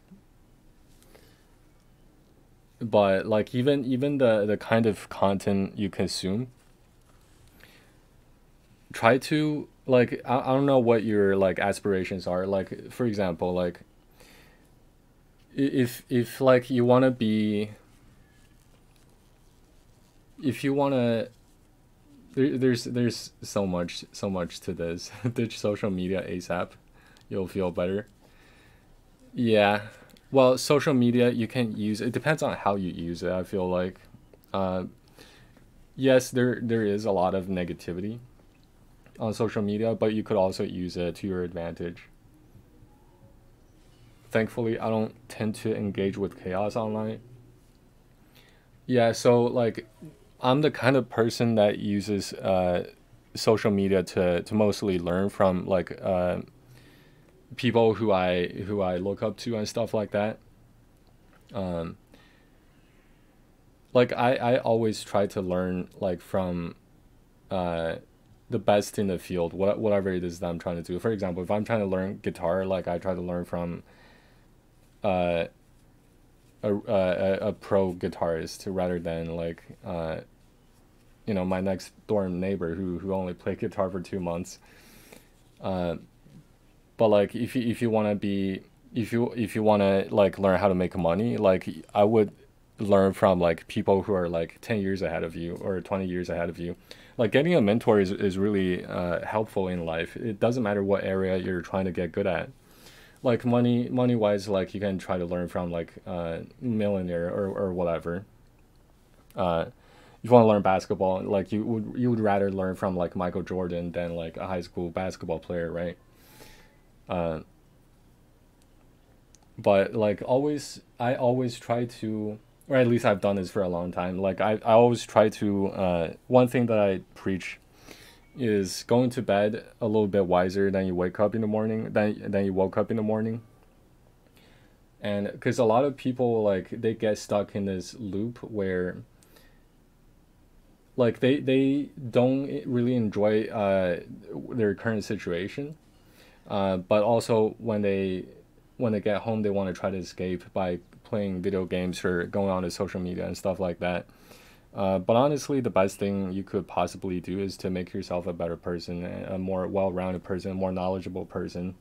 A: But like even the kind of content you consume, try to like I don't know what your like aspirations are. Like for example, like if like you want to be, if you want to, there's so much to this. Ditch social media ASAP, you'll feel better. Yeah, well, social media you can use, it depends on how you use it, I feel like. uh yes, there is a lot of negativity on social media, but you could also use it to your advantage. Thankfully, I don't tend to engage with chaos online. Yeah, so like I'm the kind of person that uses social media to mostly learn from like people who I look up to and stuff like that. Um, like I always try to learn like from uh the best in the field, whatever it is that I'm trying to do. For example, if I'm trying to learn guitar, like I try to learn from uh a pro guitarist rather than like my next door neighbor who only played guitar for 2 months. Uh, but like if you want to be, if you want to like learn how to make money, like I would learn from like people who are like 10 years ahead of you or 20 years ahead of you. Like getting a mentor is really helpful in life. It doesn't matter what area you're trying to get good at. Like money wise, like you can try to learn from like millionaire or whatever. If you want to learn basketball, like you would rather learn from like Michael Jordan than like a high school basketball player, right? uh, but like I always try to, or at least I've done this for a long time, like I always try to one thing that I preach is going to bed a little bit wiser than you wake up in the morning, than you woke up in the morning. And because a lot of people, like they get stuck in this loop where like they don't really enjoy their current situation, but also when they get home, they want to try to escape by playing video games or going on to social media and stuff like that. But honestly, the best thing you could possibly do is to make yourself a better person, a more well-rounded person, a more knowledgeable person.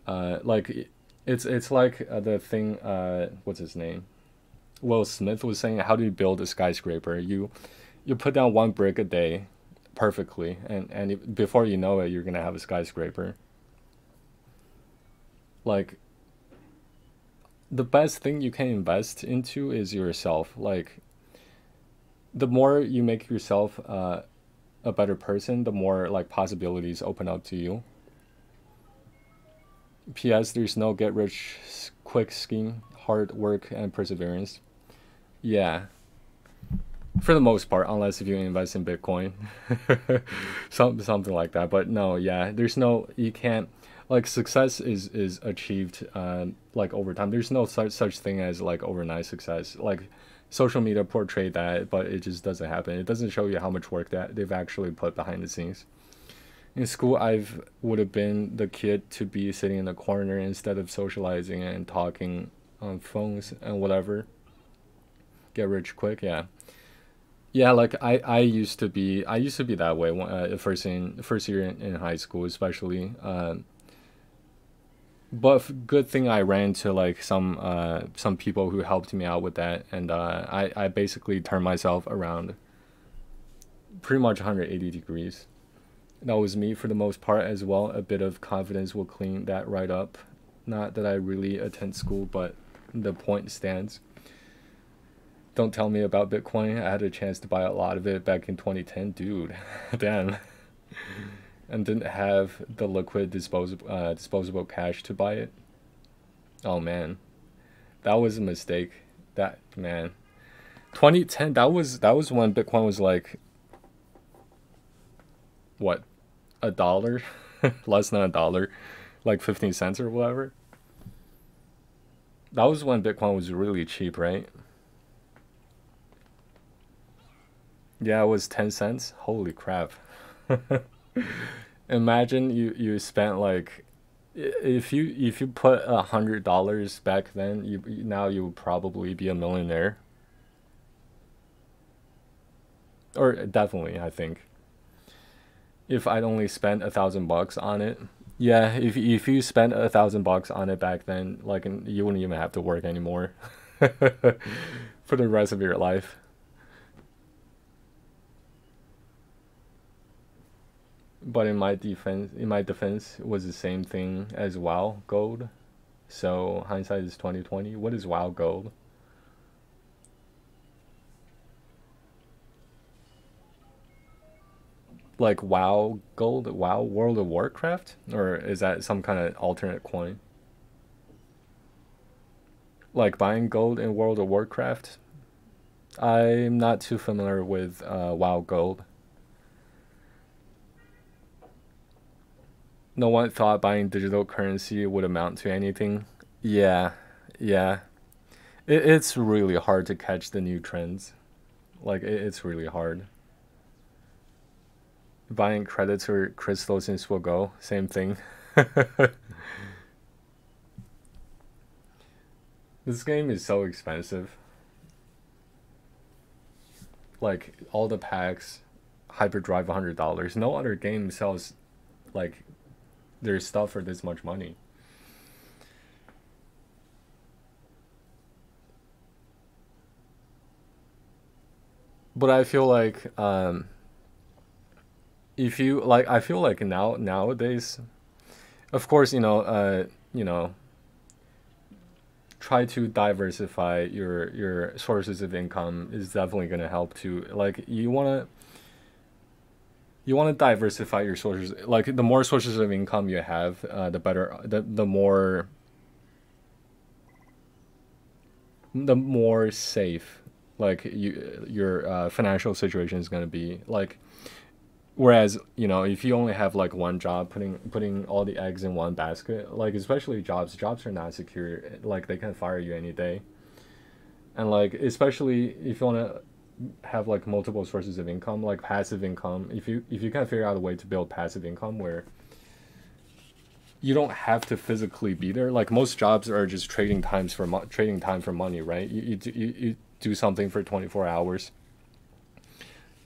A: Like it's like the thing. What's his name? Will Smith was saying, "How do you build a skyscraper? You put down one brick a day, perfectly, and before you know it, you're gonna have a skyscraper." Like the best thing you can invest into is yourself. Like the more you make yourself a better person, the more like possibilities open up to you. P.S. There's no get rich quick scheme, hard work and perseverance. Yeah, for the most part, unless if you invest in Bitcoin, something like that. But no, yeah, there's no, you can't, like success is achieved like over time. There's no such thing as like overnight success. Like social media portray that, but it just doesn't happen. It doesn't show you how much work that they've actually put behind the scenes. In school, I've would have been the kid to be sitting in the corner instead of socializing and talking on phones and whatever. Get rich quick, yeah. Yeah, like I used to be that way first year in high school, especially. But good thing I ran to like some people who helped me out with that, and I basically turned myself around pretty much 180 degrees. That was me for the most part as well. A bit of confidence will clean that right up. Not that I really attend school, but the point stands. Don't tell me about Bitcoin. I had a chance to buy a lot of it back in 2010, dude. Damn. And didn't have the liquid disposable cash to buy it. Oh man, that was a mistake. That man, 2010. That was when Bitcoin was like what, a dollar, less than a dollar, like 15 cents or whatever. That was when Bitcoin was really cheap, right? Yeah, it was 10 cents. Holy crap. Imagine you spent like, if you put $100 back then, now you would probably be a millionaire, or definitely I think, if I'd only spent $1,000 on it. Yeah, if you spent $1,000 on it back then, like, you wouldn't even have to work anymore for the rest of your life. But in my defense, it was the same thing as WoW Gold. So hindsight is 2020. What is WoW Gold? Like WoW Gold, WoW World of Warcraft, or is that some kind of alternate coin? Like buying gold in World of Warcraft? I'm not too familiar with WoW Gold. No one thought buying digital currency would amount to anything. Yeah, yeah. It's really hard to catch the new trends. Like, it's really hard. Buying credits or crystals in SWGOH, same thing. This game is so expensive. Like, all the packs, Hyperdrive $100. No other game sells like their stuff for this much money. But I feel like if you like, I feel like nowadays, of course, try to diversify your sources of income is definitely going to help too. Like, you want to diversify your sources. Like, the more sources of income you have, the better, the more safe, like, your financial situation is going to be. Like, whereas, if you only have like one job, putting all the eggs in one basket, like, especially jobs are not secure. Like, they can fire you any day. And like, especially if you want to have like multiple sources of income, like passive income, if you can figure out a way to build passive income where you don't have to physically be there. Like, most jobs are just trading time for money, right? You do something for 24 hours,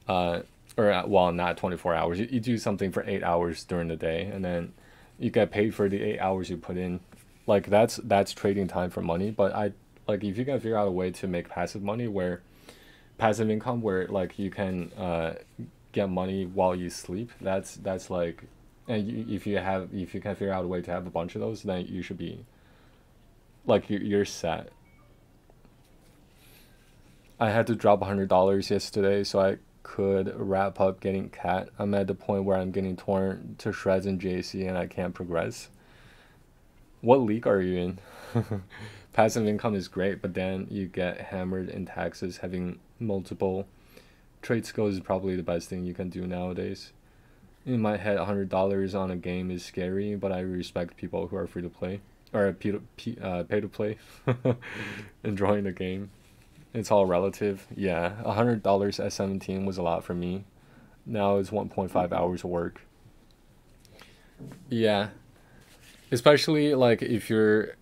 A: uh, or well, not 24 hours. You do something for 8 hours during the day, and then you get paid for the 8 hours you put in. Like, that's trading time for money. But I like, if you can figure out a way to make passive income where like you can get money while you sleep. That's like, and if you can figure out a way to have a bunch of those, then you should be like, you're set. I had to drop $100 yesterday so I could wrap up getting cat. I'm at the point where I'm getting torn to shreds in JC and I can't progress. What league are you in? Passive income is great, but then you get hammered in taxes. Having multiple trade skills is probably the best thing you can do nowadays. In my head, $100 on a game is scary, but I respect people who are free to play, or pay to play, enjoying the game. It's all relative. Yeah, $100 at 17 was a lot for me. Now it's 1.5 hours of work. Yeah, especially like if you're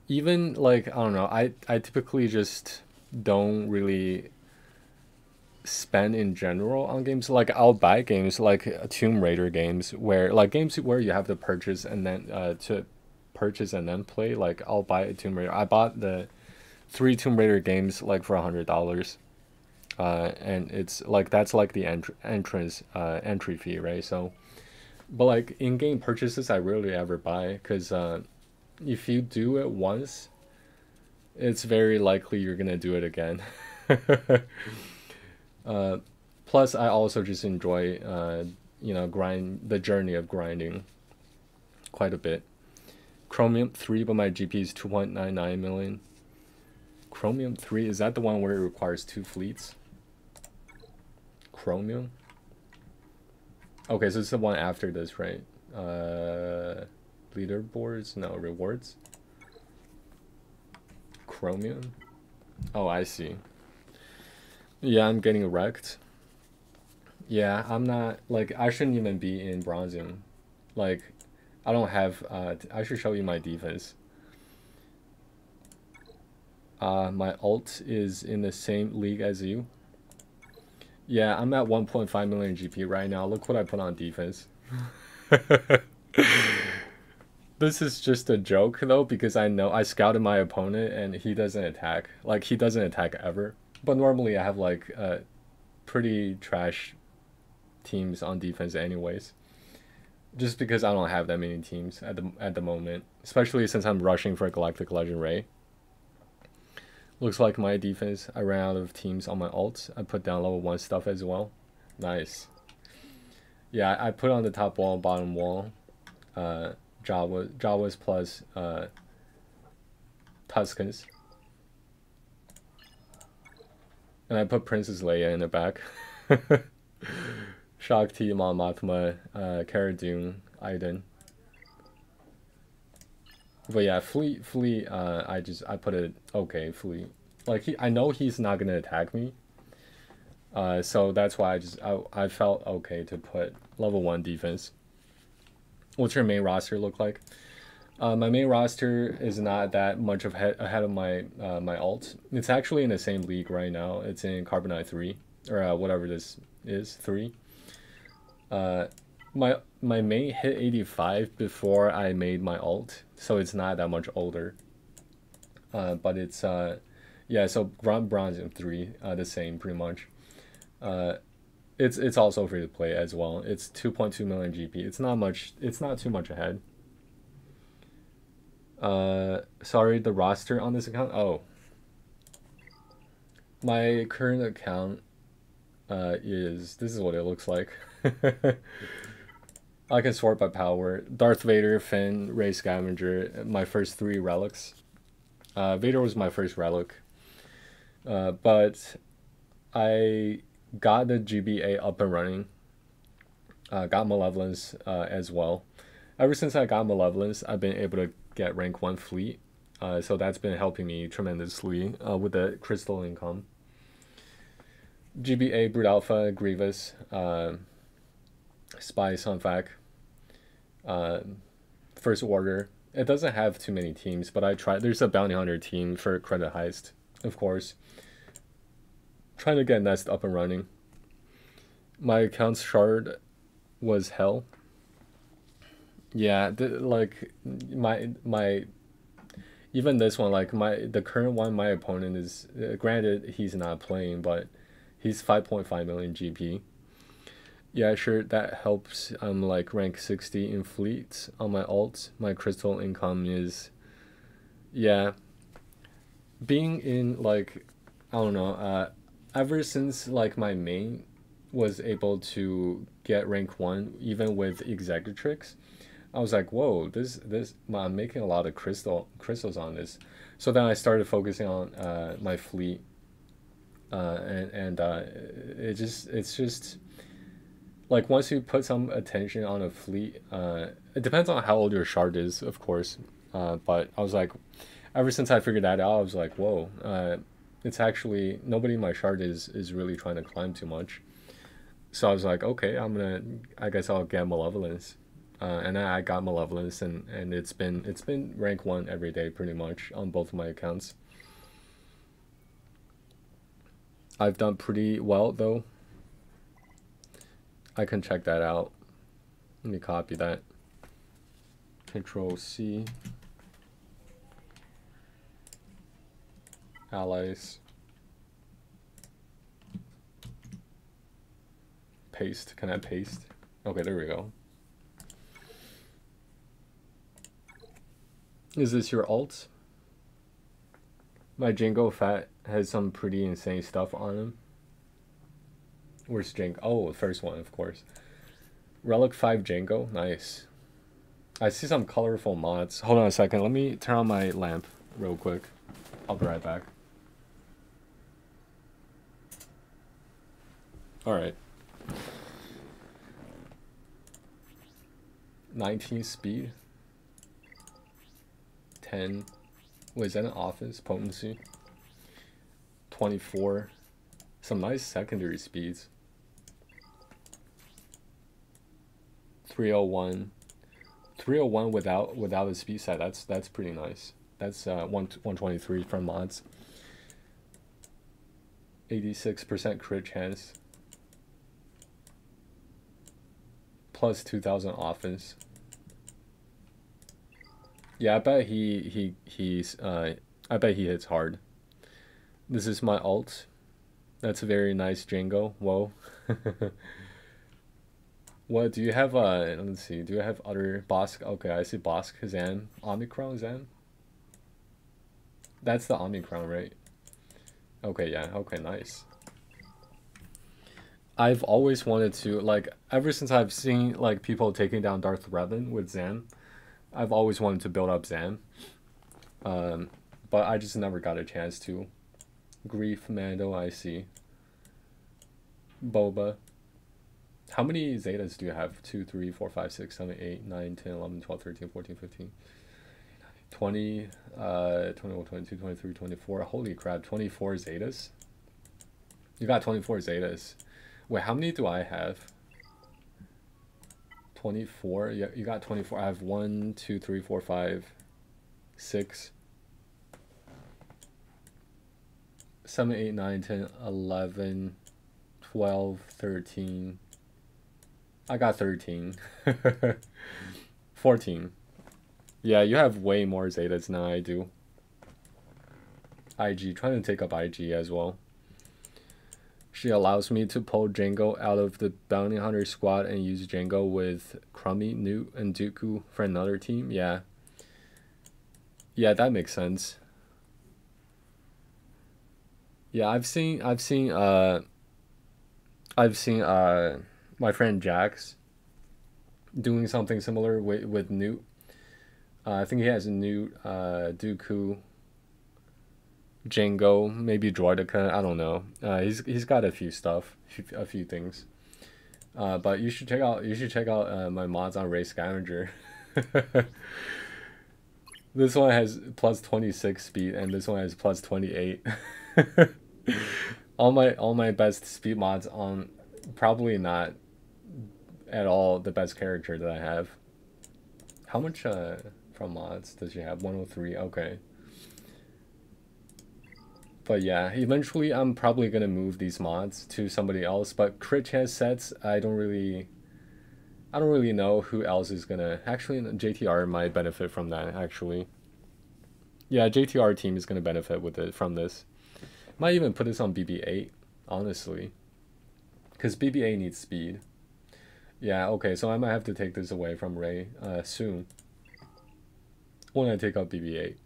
A: even like, I don't know. I typically just don't really spend in general on games. Like I'll buy games like Tomb Raider games where like games where you have to purchase and then to purchase and then play. Like I'll buy a Tomb Raider. I bought the 3 Tomb Raider games like for $100. And it's like that's like the entrance entry fee, right? So, but like in-game purchases, I rarely ever buy because if you do it once, it's very likely you're gonna do it again. uh, Plus, I also just enjoy grind the journey of grinding quite a bit. Chromium 3, but my GP is 2.99 million. Chromium 3, is that the one where it requires 2 fleets? Chromium? Okay, so it's the one after this, right? Leaderboards? No, rewards? Chromium? Oh, I see. Yeah, I'm getting wrecked. Yeah, I'm not, like, I shouldn't even be in Bronzium. Like, I don't have, I should show you my defense. My alt is in the same league as you. Yeah, I'm at 1.5 million GP right now. Look what I put on defense. This is just a joke though, because I know I scouted my opponent and he doesn't attack. Like he doesn't attack ever. But normally I have like pretty trash teams on defense anyways. Just because I don't have that many teams at the moment, especially since I'm rushing for a Galactic Legend Ray. Looks like my defense, I ran out of teams on my alts. I put down level 1 stuff as well. Nice. Yeah, I put on the top wall, bottom wall, Jawas plus Tuscans. And I put Princess Leia in the back. Shakti, Mon Mothma, Cara Dune, Iden. But yeah, fleet. I put it okay. Fleet. Like I know he's not gonna attack me. So that's why I felt okay to put level 1 defense. What's your main roster look like? My main roster is not that much ahead of my my alt. It's actually in the same league right now. It's in Carbonite 3 or whatever this is 3. My main hit 85 before I made my alt, so it's not that much older. But it's yeah, so bronze and 3, the same pretty much. It's also free to play as well. It's 2.2 million GP. It's not much. It's not too much ahead. Sorry, the roster on this account. Oh, my current account this is what it looks like. I can sort by power. Darth Vader, Finn, Rey Scavenger, my first 3 relics. Vader was my first relic. But I got the GBA up and running. Got Malevolence as well. Ever since I got Malevolence, I've been able to get rank 1 fleet. So that's been helping me tremendously with the crystal income. GBA, Brute Alpha, Grievous, Spy, Sunfac, First Order. It doesn't have too many teams, but I tried. There's a Bounty Hunter team for Credit Heist, of course. Trying to get Nest up and running. My account's shard was hell. Yeah, like my even this one, like the current one, my opponent is granted he's not playing, but he's 5.5 million GP. Yeah, sure, that helps. I'm like rank 60 in fleets on my alts. My crystal income is, yeah, being in like, I don't know, ever since like my main was able to get rank 1 even with Executrix, I was like, whoa, this I'm making a lot of crystals on this. So then I started focusing on my fleet, and it's just like once you put some attention on a fleet, it depends on how old your shard is, of course. But I was like, ever since I figured that out, I was like, whoa, it's actually nobody in my shard is really trying to climb too much. So I was like, okay, I guess I'll get Malevolence. And I got Malevolence, and it's been rank 1 every day pretty much on both of my accounts. I've done pretty well though. I can check that out. Let me copy that. Control C. Allies. Paste. Can I paste? Okay, there we go. Is this your alt? My Django Fat has some pretty insane stuff on him. Where's Django? Oh, the first one, of course. Relic 5 Django. Nice. I see some colorful mods. Hold on a second. Let me turn on my lamp real quick. I'll be right back. Alright. 19 speed. 10. Wait, is that an offense potency? 24. Some nice secondary speeds. 301. 301 without a speed set. That's pretty nice. That's 123 from mods. 86% crit chance. Plus 2000 offense. Yeah, I bet I bet he hits hard. This is my alt. That's a very nice Django. Whoa. What do you have? Let's see. Do you have other Bosk? Okay, I see Bosk, Zan, Omicron, Zan. That's the Omicron, right? Okay, yeah. Okay, nice. I've always wanted to, like, ever since I've seen like people taking down Darth Revan with Zan, I've always wanted to build up Zan. But I just never got a chance to. Grief, Mando, I see. Boba. How many Zetas do you have? 2, 3, 4, 5, 6, 7, 8, 9, 10, 11, 12, 13, 14, 15, 20, 21, 22, 23, 24. Holy crap, 24 Zetas? You got 24 Zetas. Wait, how many do I have? 24? Yeah, you got 24. I have 1, 2, 3, 4, 5, 6, 7, 8, 9, 10, 11, 12, 13. I got 13. 14. Yeah, you have way more Zetas than I do. IG, trying to take up IG as well. She allows me to pull Django out of the Bounty Hunter squad and use Django with Crummy, Newt, and Dooku for another team. Yeah. Yeah, that makes sense. Yeah, I've seen my friend Jax doing something similar with Newt. I think he has a Newt, Dooku, Django, maybe Droideka. I don't know. He's got a few stuff, a few things. But you should check out my mods on Ray Scavenger. This one has plus 26 speed, and this one has plus 28. all my best speed mods on probably not at all the best character that I have. How much from mods does she have? 103. Okay. But yeah, eventually I'm probably gonna move these mods to somebody else. But crit chance sets, I don't really know who else is gonna. Actually, JTR might benefit from that. Actually, yeah, JTR team is gonna benefit with it from this. Might even put this on BB-8, honestly, because BB-8 needs speed. Yeah, okay, so I might have to take this away from Ray soon when I take out BB-8.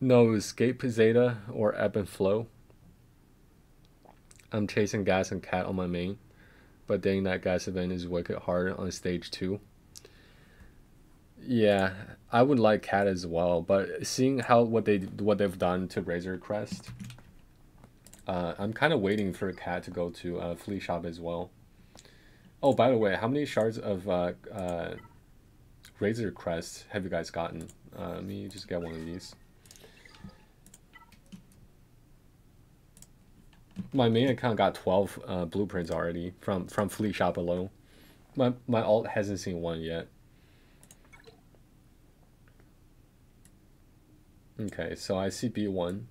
A: No escape Zeta or ebb and flow. I'm chasing Gas and Cat on my main, but dang, that Gas event is wicked hard on stage 2. Yeah, I would like Cat as well, but seeing what they've done to Razor Crest, I'm kind of waiting for Cat to go to Flea Shop as well. Oh, by the way, how many shards of Razor Crest have you guys gotten? Let me just get one of these. My main account got 12 blueprints already from Flea Shop alone. My alt hasn't seen one yet. Okay, so I see B1.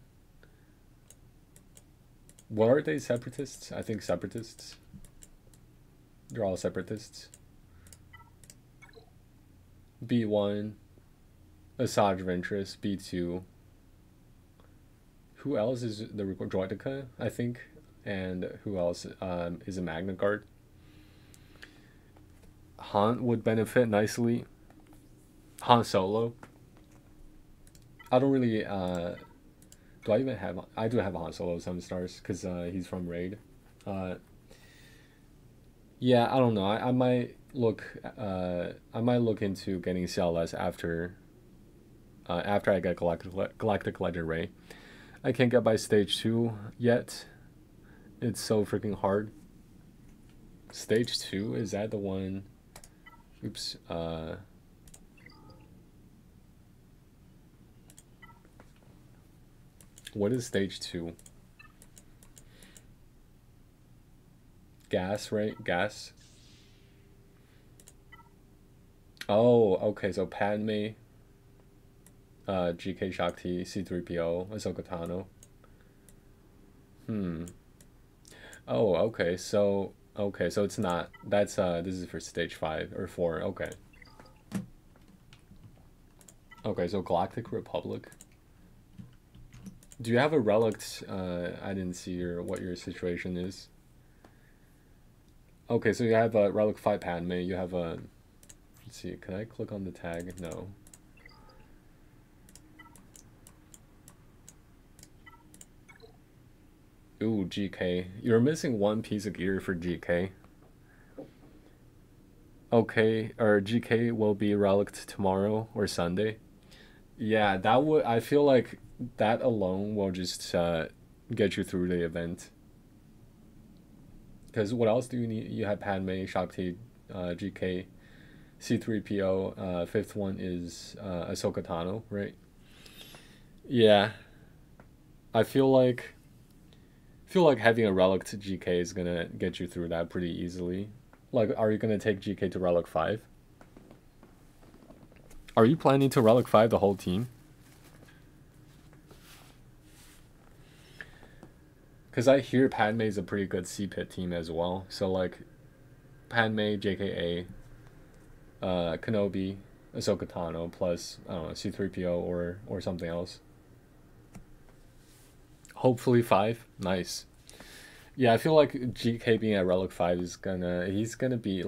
A: What are they? Separatists? I think separatists. They're all separatists. B1, Asajj of Interest. B2. Who else is the Droideka, I think? And who else is a Magna Guard? Han would benefit nicely. Han Solo. I don't really. Do I even have? I do have Han Solo 7 stars because he's from Raid. Yeah, I don't know. I might look. I might look into getting CLS after. After I get Galactic Legend Ray. I can't get by stage 2 yet. It's so freaking hard. Stage 2, is that the one? Oops. What is stage 2? Gas, right? Gas. Oh, okay. So Padme, GK Shakti, C3PO, Ahsoka Tano. Oh, okay. So it's not. That's this is for stage 5 or 4. Okay. Okay, so Galactic Republic. Do you have a relict? I didn't see what your situation is. Okay, so you have a relic 5 Padme. You have a. Let's see. Can I click on the tag? No. Ooh, GK. You're missing one piece of gear for GK. Okay, or GK will be relict tomorrow or Sunday. Yeah, that would. I feel like that alone will just get you through the event. Because what else do you need? You have Padme, Shakti, GK, C3PO. Fifth one is Ahsoka Tano, right? Yeah, I feel like having a relic to GK is gonna get you through that pretty easily. Like, are you gonna take GK to relic 5? Are you planning to relic 5 the whole team? Because I hear Padme is a pretty good C-Pit team as well. So, like, Padme, JKA, Kenobi, Ahsoka Tano, plus, I don't know, C3PO or something else. Hopefully 5. Nice. Yeah, I feel like GK being at relic 5 is he's gonna be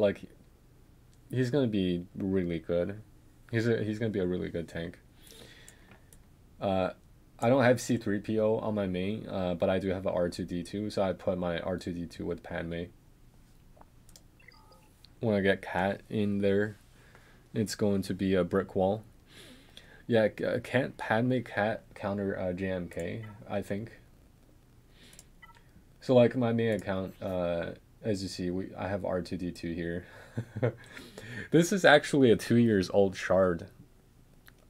A: really good. He's gonna be a really good tank. I don't have C3PO on my main, but I do have an R2D2, so I put my R2D2 with Padme. When I get Cat in there, it's going to be a brick wall. Yeah, can't Padme Cat counter JMK, I think. So like my main account, as you see, I have R2D2 here. This is actually a 2 years old shard.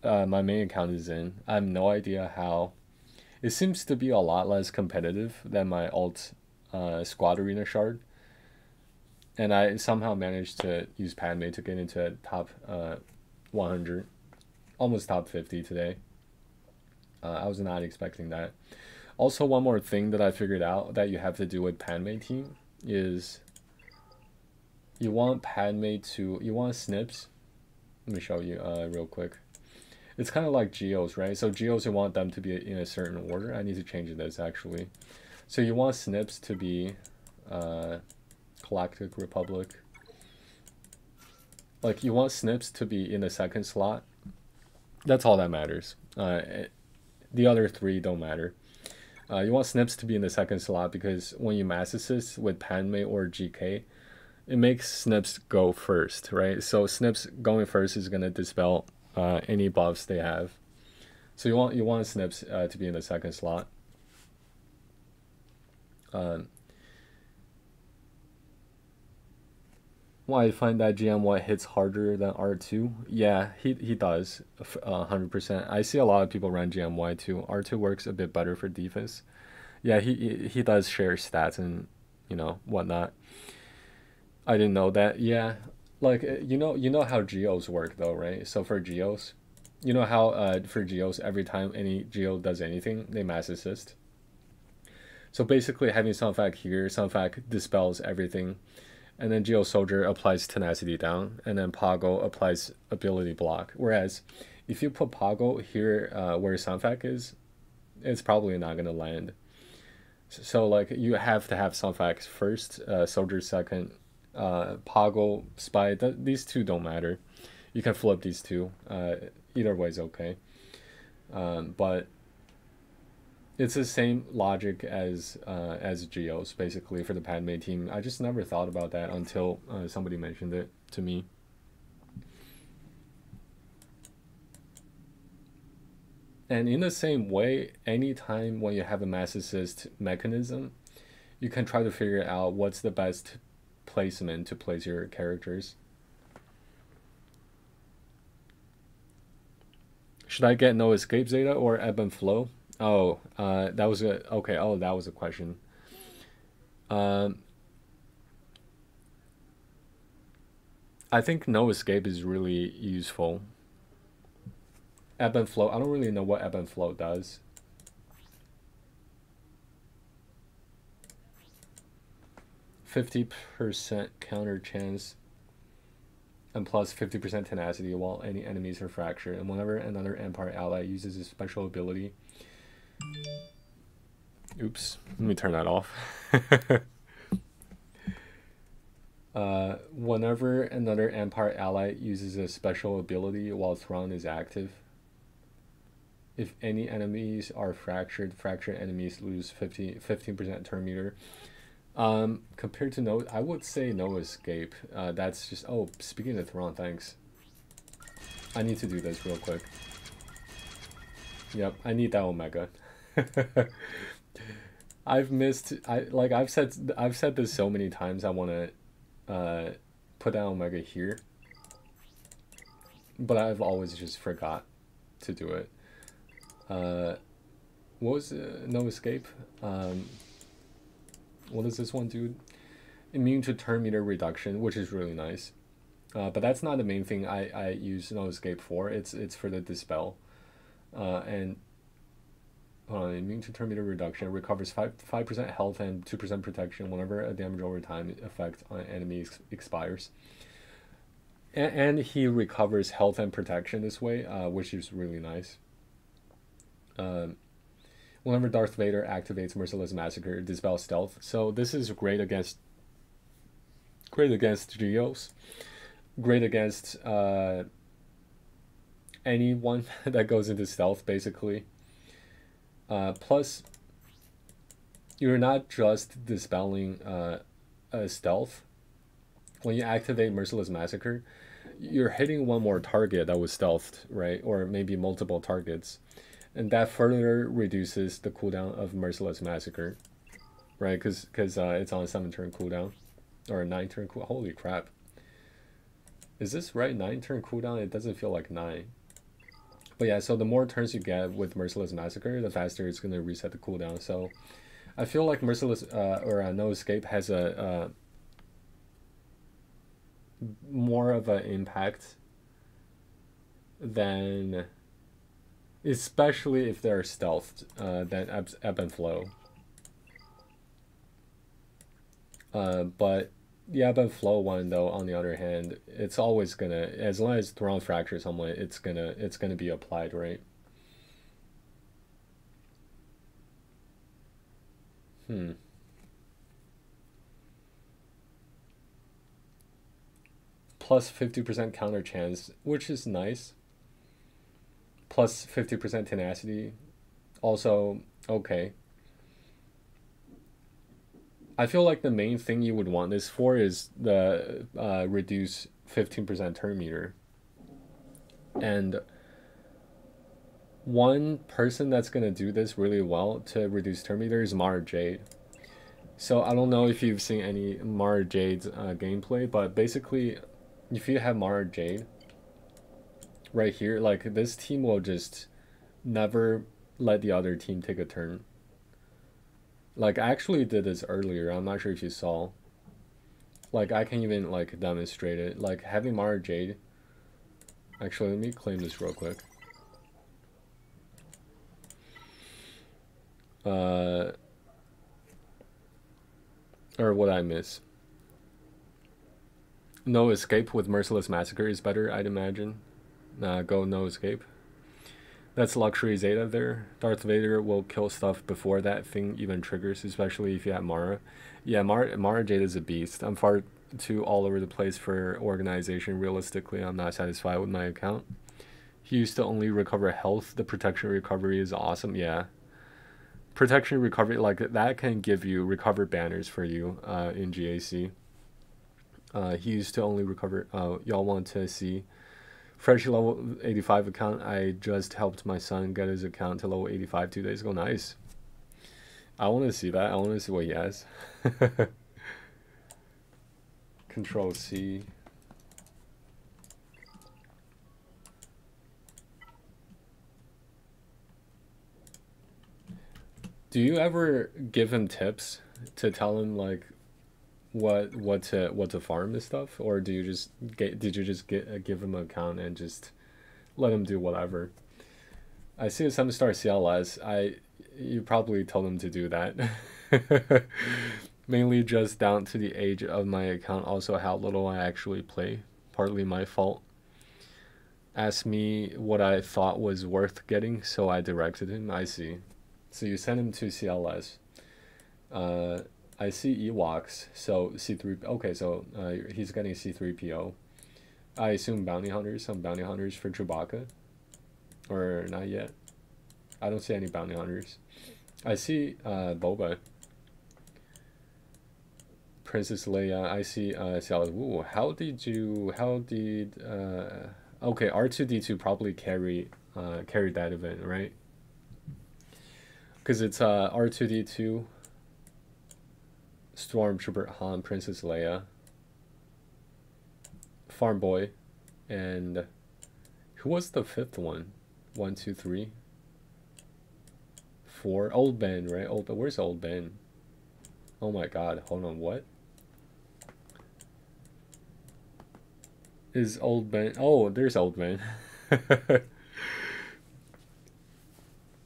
A: My main account is in. I have no idea how. It seems to be a lot less competitive than my alt squad arena shard. And I somehow managed to use Padme to get into top 100. Almost top 50 today. I was not expecting that. Also, one more thing that I figured out that you have to do with Padme team is you want snips. Let me show you real quick. It's kind of like geos, right? So geos, you want them to be in a certain order. I need to change this actually. So you want snips to be Galactic Republic. Like you want snips to be in the second slot. That's all that matters. The other 3 don't matter. You want snips to be in the second slot because when you mass assist with Padme or GK, it makes snips go first, right? So snips going first is gonna dispel any buffs they have. So you want snips to be in the second slot. Why I find that GM1 hits harder than R2? Yeah, he does, 100%. I see a lot of people run GMY too. R2 works a bit better for defense. Yeah, he does share stats and whatnot. I didn't know that. Yeah, like you know how geos work though, right? So for geos, you know how for geos every time any geo does anything, they mass assist. So basically having Sunfac here, Sunfac dispels everything. And then Geo Soldier applies tenacity down, and then Poggle applies ability block. Whereas if you put Poggle here where Sunfac is, it's probably not going to land. So like you have to have Sunfac first, Soldier second, Poggle, Spy. These two don't matter. You can flip these two. Either way is okay. But it's the same logic as Geos basically for the Padme team. I just never thought about that until somebody mentioned it to me. And in the same way, anytime when you have a mass assist mechanism, you can try to figure out what's the best placement to place your characters. Should I get No Escape Zeta or Ebb and Flow? Oh, that was a okay. Oh, that was a question. I think No Escape is really useful. Ebb and Flow. I don't really know what Ebb and Flow does. %50 counter chance and plus 50% tenacity while any enemies are fractured. And whenever another Empire ally uses a special ability. Oops, let me turn that off. Whenever another Empire ally uses a special ability while Thrawn is active, if any enemies are fractured, fractured enemies lose 15% turn meter. Compared to No, I would say No Escape. That's just, oh, speaking of Thrawn, thanks. I need to do this real quick. Yep, I need that Omega. I've said this so many times. I want to put that Omega here, but I've always just forgot to do it. What was No Escape? What does this one do? Immune to turn meter reduction, which is really nice. But that's not the main thing I use No Escape for. It's for the dispel. And hold on, immune to turn meter reduction recovers 5% health and 2% protection whenever a damage over time effect on an enemy expires. And he recovers health and protection this way, which is really nice. Whenever Darth Vader activates Merciless Massacre, dispel stealth. So this is great against Geos, great against anyone that goes into stealth basically. Plus, you're not just dispelling a stealth. When you activate Merciless Massacre, you're hitting one more target that was stealthed, right? Or maybe multiple targets. And that further reduces the cooldown of Merciless Massacre, right? Because it's on a 7-turn cooldown, or a 9-turn cooldown. Holy crap! Is this right? 9-turn cooldown? It doesn't feel like 9. But yeah, so the more turns you get with Merciless Massacre, the faster it's gonna reset the cooldown. So I feel like Merciless or No Escape has a more of an impact than. Especially if they're stealthed, than Ebb and Flow. But the Ebb and Flow one, though, on the other hand, it's always gonna, as long as Thrawn fractures someone, it's gonna be applied, right? Plus 50% counter chance, which is nice. Plus 50% tenacity, also okay. I feel like the main thing you would want this for is the reduce 15% turn meter. And one person that's going to do this really well to reduce turn meter is Mara Jade. So I don't know if you've seen any Mara Jade's gameplay, but basically if you have Mara Jade right here, like this team will just never let the other team take a turn. Like I actually did this earlier, I'm not sure if you saw. Like I can even like demonstrate it. Like having Mara Jade. Actually, let me claim this real quick. Or what I miss? No Escape with Merciless Massacre is better, I'd imagine. Go No Escape. That's luxury Zeta there. Darth Vader will kill stuff before that thing even triggers, especially if you have Mara. Yeah, Mara Jade is a beast. I'm far too all over the place for organization. Realistically, I'm not satisfied with my account. He used to only recover health. The protection recovery is awesome. Yeah. Protection recovery, like that can give you recover banners for you in GAC. He used to only recover. Y'all want to see Fresh level 85 account. I just helped my son get his account to level 85 2 days ago. Nice. I want to see that. I want to see what he has. Control C. Do you ever give him tips to tell him like what to farm and stuff, or do you just give him an account and just let him do whatever? I see a 7-star CLS. You probably told him to do that. Mainly just down to the age of my account, also how little I actually play. Partly my fault. Asked me what I thought was worth getting, so I directed him. I see. So you sent him to CLS. I see Ewoks, so C3. Okay, so he's getting C3PO. I assume bounty hunters. Some bounty hunters for Chewbacca, or not yet. I don't see any bounty hunters. I see Boba, Princess Leia. I see Cialis. Ooh, how did okay, R2D2 probably carried that event, right? Because it's R2D2, Stormtrooper Han, Princess Leia, Farm Boy, and who was the fifth one? 1, 2, 3, 4. Old Ben, right? Where's Old Ben? Oh my God! Hold on, what? Is Old Ben? Oh, there's Old Ben.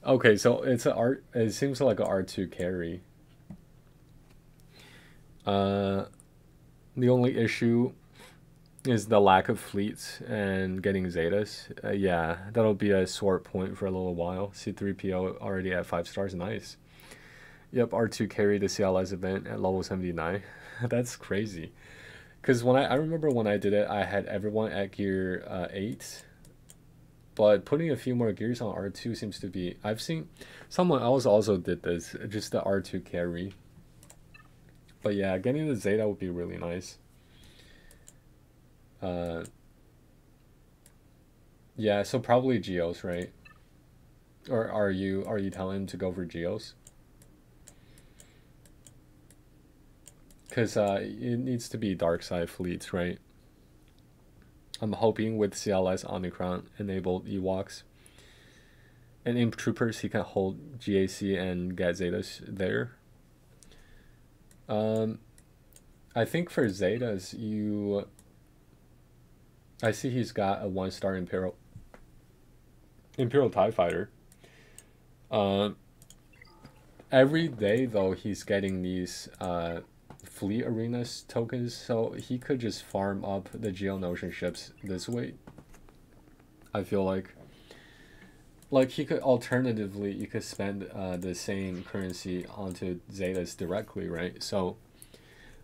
A: Okay, so it's a art. It seems like a R2 carry. The only issue is the lack of fleets and getting Zetas. Yeah, that'll be a sore point for a little while. C3PO already at 5 stars. Nice. Yep, R2 carried the CLS event at level 79. That's crazy. Because I remember when I did it, I had everyone at gear 8. But putting a few more gears on R2 seems to be... I've seen someone else also did this, just the R2 carry. But yeah, getting the Zeta would be really nice. Yeah, so probably Geos, right? Or are you telling him to go for Geos? Because it needs to be dark side fleets, right? I'm hoping with CLS Omicron enabled Ewoks and Imp Troopers, he can hold GAC and get Zetas there. I think for Zetas, I see he's got a 1-star Imperial TIE Fighter. Every day though, he's getting these fleet arenas tokens, so he could just farm up the Geonosian ships this way. I feel like he could alternatively, you could spend the same currency onto Zetas directly, right? So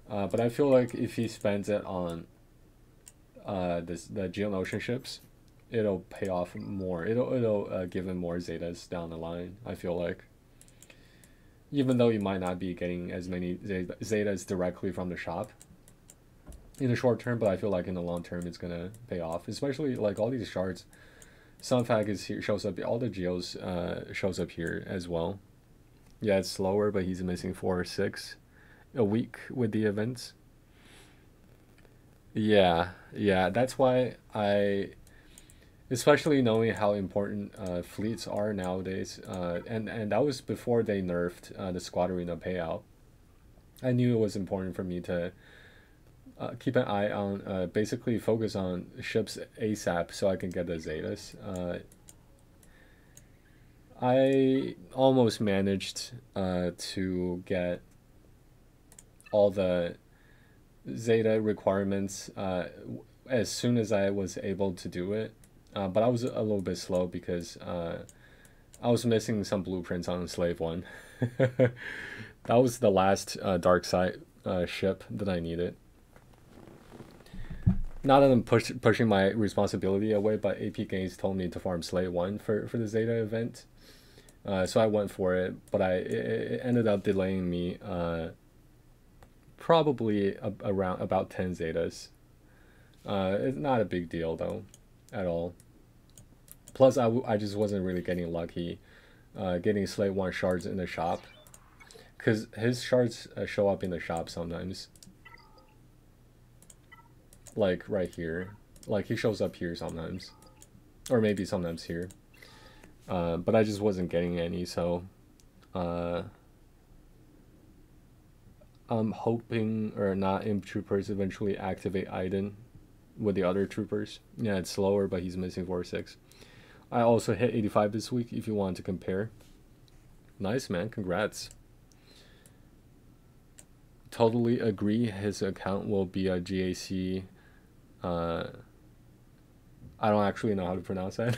A: but I feel like if he spends it on the Geonosian ships, it'll pay off more. It'll give him more Zetas down the line, I feel like. Even though you might not be getting as many Zetas directly from the shop in the short term, but I feel like in the long term it's gonna pay off. Especially like all these shards. Sunfag is here, shows up. All the Geos shows up here as well. Yeah, it's slower, but he's missing 4 or 6 a week with the events. Yeah, that's why especially knowing how important fleets are nowadays, and that was before they nerfed the squad arena payout. I knew it was important for me to keep an eye on, basically focus on ships ASAP so I can get the Zetas. I almost managed to get all the Zeta requirements as soon as I was able to do it. But I was a little bit slow because I was missing some blueprints on Slave 1. That was the last dark side ship that I needed. Not that I'm pushing my responsibility away, but AP Games told me to farm Slave 1 for the Zeta event. So I went for it, but it ended up delaying me probably around about 10 Zetas. It's not a big deal though, at all. Plus, I just wasn't really getting lucky getting Slave 1 shards in the shop. Because his shards show up in the shop sometimes. Like right here. Like he shows up here sometimes. Or maybe sometimes here. But I just wasn't getting any, so I'm hoping or not imp troopers eventually activate Aiden with the other troopers. Yeah, it's slower, but he's missing 4-6. I also hit 85 this week if you want to compare. Nice, man. Congrats. Totally agree. His account will be a GAC. I don't actually know how to pronounce that.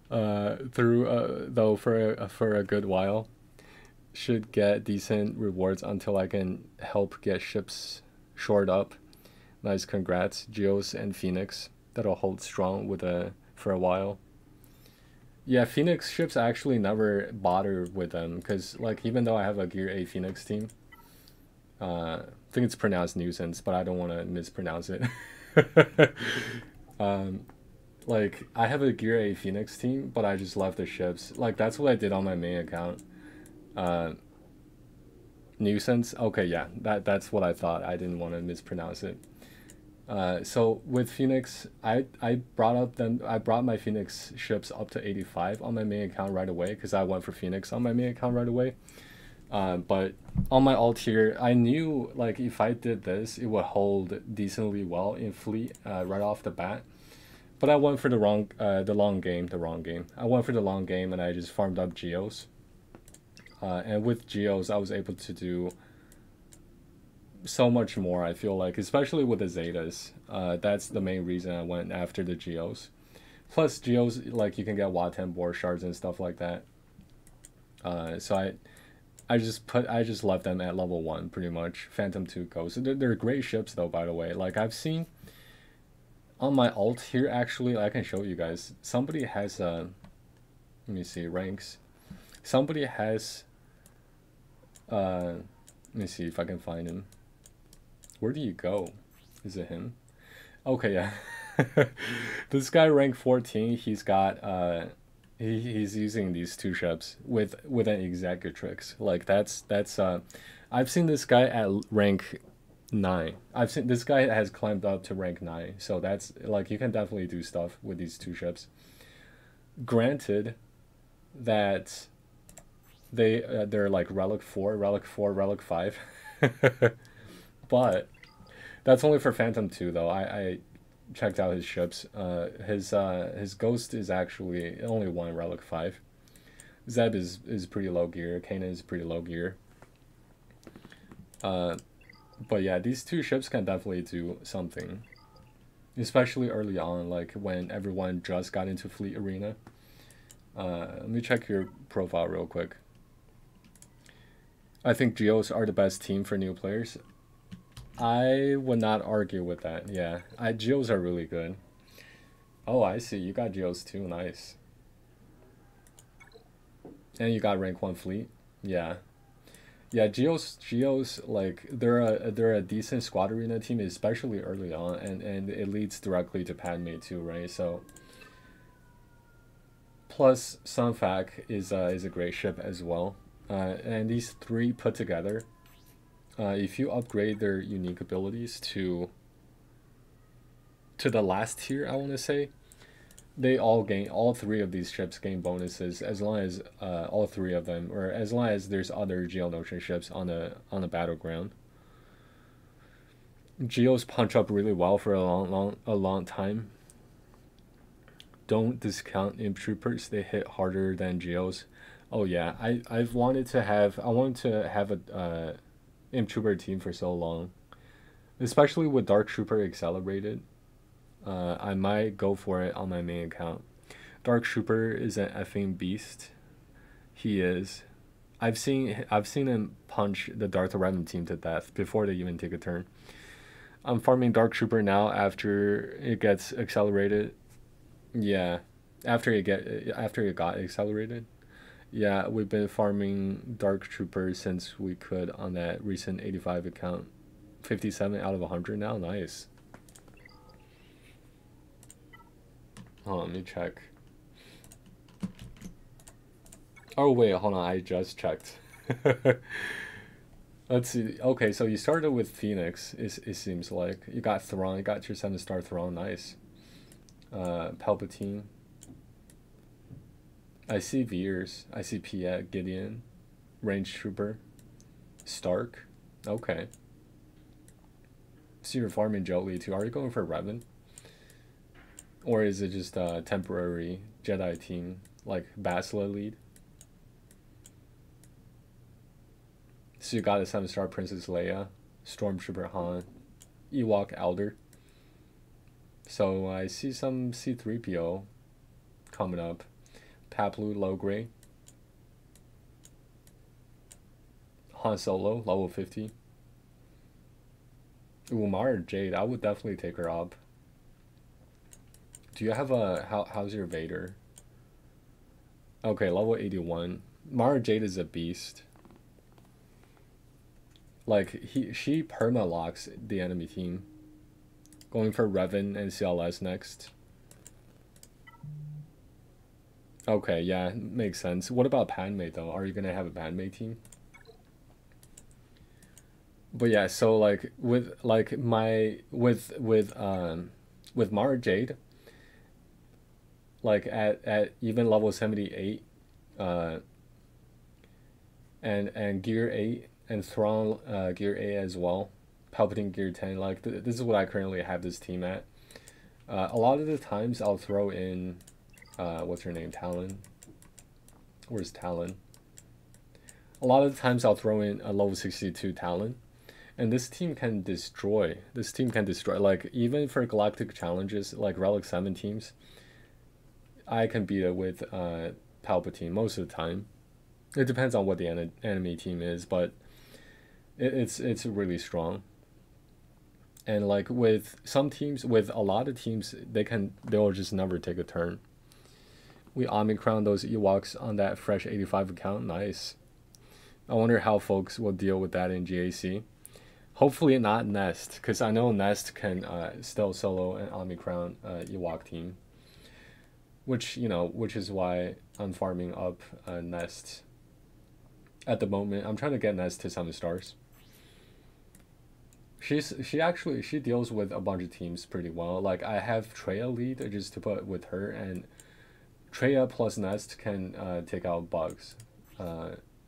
A: Though for a good while. Should get decent rewards until I can help get ships shored up. Nice, congrats, Geos and Phoenix. That'll hold strong for a while. Yeah, Phoenix ships I actually never bother with them because like even though I have a Gear A Phoenix team, I think it's pronounced nuisance, but I don't want to mispronounce it. Like I have a Gear A Phoenix team, but I just left the ships. Like that's what I did on my main account. Nuisance. Okay, yeah, that's what I thought. I didn't want to mispronounce it. So with Phoenix, I brought my Phoenix ships up to 85 on my main account right away because I went for Phoenix on my main account right away. But on my alt here, I knew like if I did this, it would hold decently well in fleet right off the bat. But I went for the long game. I went for the long game and I just farmed up Geos. And with Geos, I was able to do so much more, I feel like, especially with the Zetas. That's the main reason I went after the Geos. Plus, Geos, like, you can get Watem Boar shards and stuff like that. So I just left them at level 1, pretty much. Phantom 2 Ghost. They're great ships, though, by the way. Like, I've seen on my alt here, actually, I can show you guys. Somebody has, let me see, ranks. Somebody has, let me see if I can find him. Where do you go? Is it him? Okay, yeah. This guy rank 14. He's got he's using these 2 ships with an executrix. Like that's I've seen this guy at rank 9. I've seen this guy has climbed up to rank 9. So that's like you can definitely do stuff with these 2 ships. Granted that they're like relic 4, relic 5. But that's only for Phantom 2 though. I checked out his ships. His Ghost is actually only 1 relic 5. Zeb is pretty low gear. Kanan is pretty low gear. But yeah, these 2 ships can definitely do something, especially early on, like when everyone just got into Fleet Arena. Let me check your profile real quick. I think Geos are the best team for new players. I would not argue with that. Yeah, Geos are really good. Oh, I see. You got Geos too. Nice. And you got rank 1 fleet. Yeah. Yeah, Geos like they're a decent squad arena team, especially early on, and it leads directly to Padme too, right? So plus Sunfac is a great ship as well. And these 3 put together, if you upgrade their unique abilities to the last tier, I want to say, they all 3 of these ships gain bonuses as long as all 3 of them, or as long as there's other Geonosian ships on the battleground. Geos punch up really well for a long time. Don't discount imp troopers; they hit harder than Geos. Oh yeah, I wanted to have a Imp Trooper team for so long, especially with Dark Trooper accelerated. I might go for it on my main account. Dark Trooper is an effing beast. He is. I've seen him punch the Darth Revan team to death before they even take a turn. I'm farming Dark Trooper now after it gets accelerated. Yeah, after it got accelerated. Yeah, we've been farming Dark Trooper since we could on that recent 85 account. 57 out of 100 now. Nice. Hold on, let me check. Oh wait, hold on, I just checked. Let's see. Okay, so you started with Phoenix, it seems like. You got Thrawn, you got your 7-star Thrawn, nice. Palpatine. I see Veers, I see Piet, Gideon, Range Trooper, Stark. Okay. So you're farming Jolie too. Are you going for Revan? Or is it just a temporary Jedi team, like Basila lead? So you got a 7-star Princess Leia, Stormtrooper Han, Ewok Elder. So I see some C-3PO coming up. Paplu low grade. Han Solo level 50. Mara Jade, I would definitely take her up. Do you have a how's your Vader? Okay, level 81. Mara Jade is a beast. Like she perma locks the enemy team. Going for Revan and CLS next. Okay, yeah, makes sense. What about Padme though? Are you gonna have a Padme team? But yeah, so like with Mara Jade, like at even level 78, and Gear 8 and Thrawn Gear 8 as well, Palpatine Gear 10. Like this is what I currently have this team at. A lot of the times I'll throw in what's her name, Talon. Where's Talon? A lot of the times I'll throw in a level 62 Talon. And this team can destroy. Like, even for galactic challenges, like Relic 7 teams, I can beat it with Palpatine most of the time. It depends on what the enemy team is, but it's really strong. And like with some teams, with a lot of teams, they'll just never take a turn. We Omicron those Ewoks on that fresh 85 account. Nice. I wonder how folks will deal with that in GAC. Hopefully not Nest, because I know Nest can still solo an Omicron Ewok team. Which is why I'm farming up Nest at the moment. I'm trying to get Nest to 7 stars. She deals with a bunch of teams pretty well. Like I have Treya lead just to put with her, and Treya plus Nest can take out bugs.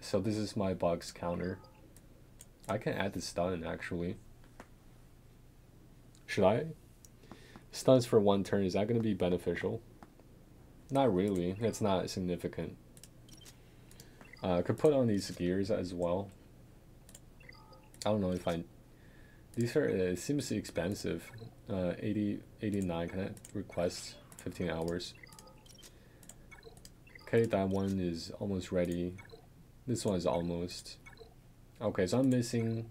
A: So this is my bugs counter. I can add the stun actually. Should I? Stuns for 1 turn, is that going to be beneficial? Not really. It's not significant. Could put on these gears as well. I don't know if I... These are... it seems expensive. 89. Can I request 15 hours? Okay, that one is almost ready. This one is almost. Okay, so I'm missing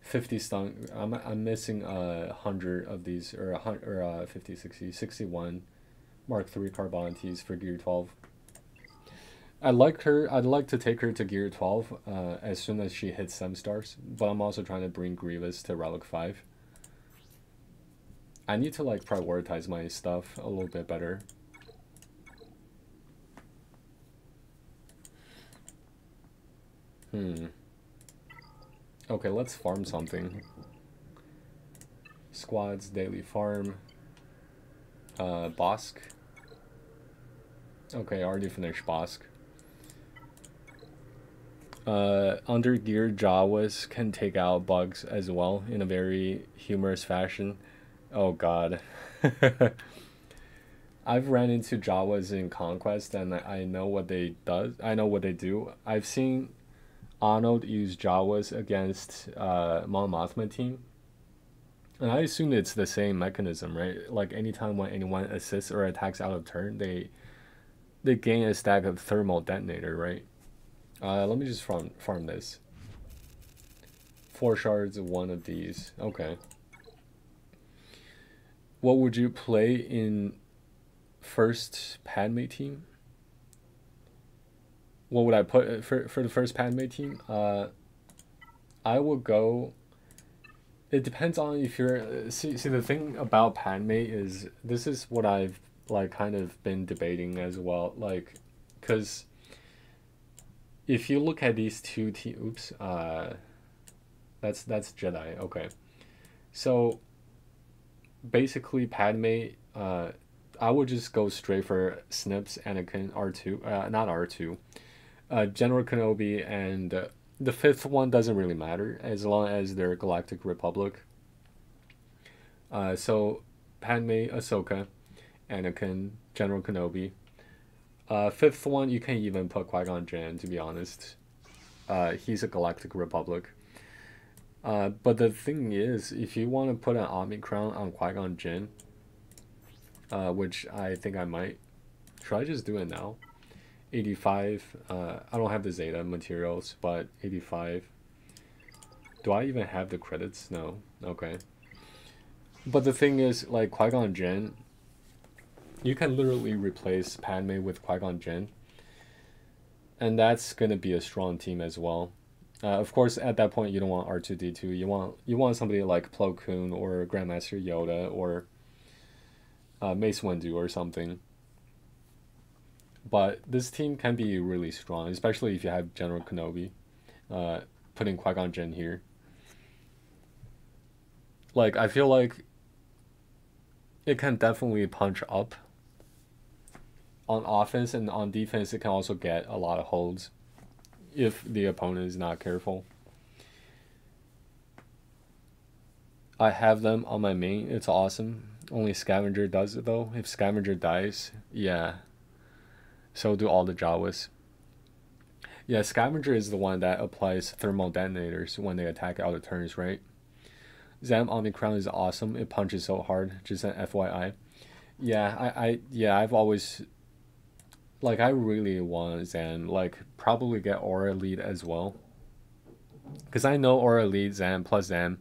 A: 50 stun. I'm missing 100 of these, or 50, 60, 61 Mark III Carbontes for Gear 12. I'd like to take her to Gear 12 as soon as she hits 7 stars, but I'm also trying to bring Grievous to Relic 5. I need to like prioritize my stuff a little bit better. Okay, let's farm something. Squads, daily farm. Bosk. Okay, I already finished Bosk. Under geared Jawas can take out bugs as well in a very humorous fashion. Oh god. I've ran into Jawas in Conquest and I know what they do. I've seen Arnold use Jawas against Mon Mothma team. And I assume it's the same mechanism, right? Like anytime when anyone assists or attacks out of turn, they gain a stack of thermal detonator, right? Let me just farm this. 4 shards of one of these. Okay. What would you play in first Padme team? What would I put for the first Padme team? I would go. It depends on if you're see the thing about Padme is this is what I've like kind of been debating as well, like, because if you look at these two oops, that's Jedi. Okay, so basically Padme, I would just go straight for Snips, Anakin, R2, not R2, General Kenobi, and the fifth one doesn't really matter as long as they're Galactic Republic. So Padme, Ahsoka, Anakin, General Kenobi. Fifth one, you can even put Qui-Gon Jinn, to be honest. He's a Galactic Republic. But the thing is, if you want to put an Omicron on Qui-Gon Jinn, which I think I might, should I just do it now? 85, I don't have the Zeta materials, but 85. Do I even have the credits? No. Okay. But the thing is, like, Qui-Gon Jinn, you can literally replace Padme with Qui-Gon Jinn, and that's gonna be a strong team as well. Of course, at that point, you don't want R2D2. You want somebody like Plo Koon or Grandmaster Yoda or Mace Windu or something. But this team can be really strong, especially if you have General Kenobi, putting Qui-Gon Jinn here. Like, I feel like it can definitely punch up on offense, and on defense it can also get a lot of holds if the opponent is not careful. I have them on my main. It's awesome. Only Scavenger does it though. If Scavenger dies, yeah, so do all the Jawas. Yeah, Scavenger is the one that applies thermal detonators when they attack out of turns, right? Zam Omicron is awesome. It punches so hard. Just an FYI. Yeah, I've always, like, I really want Zam, like, probably get Aura Lead as well. Because I know Aura Lead, Zam plus Zam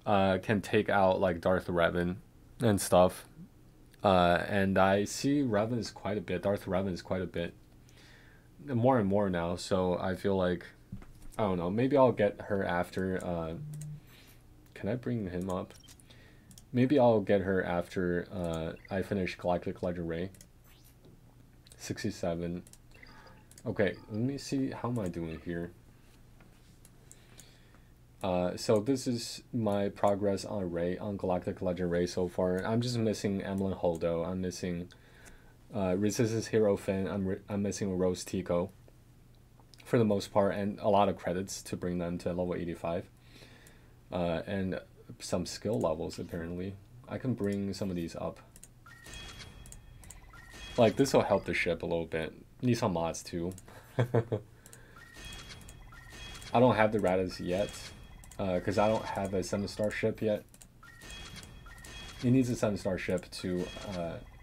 A: can take out, like, Darth Revan and stuff. And I see Revan is quite a bit. Darth Revan is quite a bit. More and more now, so I feel like, I don't know, maybe I'll get her after, can I bring him up? Maybe I'll get her after I finish Galactic Legend Ray. 67. Okay, let me see, how am I doing here? So this is my progress on Ray, on Galactic Legend Ray so far. I'm just missing Emlyn Holdo. I'm missing Resistance Hero Finn. I'm missing Rose Tico for the most part, and a lot of credits to bring them to level 85. And some skill levels apparently. I can bring some of these up. Like, this will help the ship a little bit. Need some mods too. I don't have the Radis yet, because I don't have a 7-star ship yet. It needs a 7-star ship to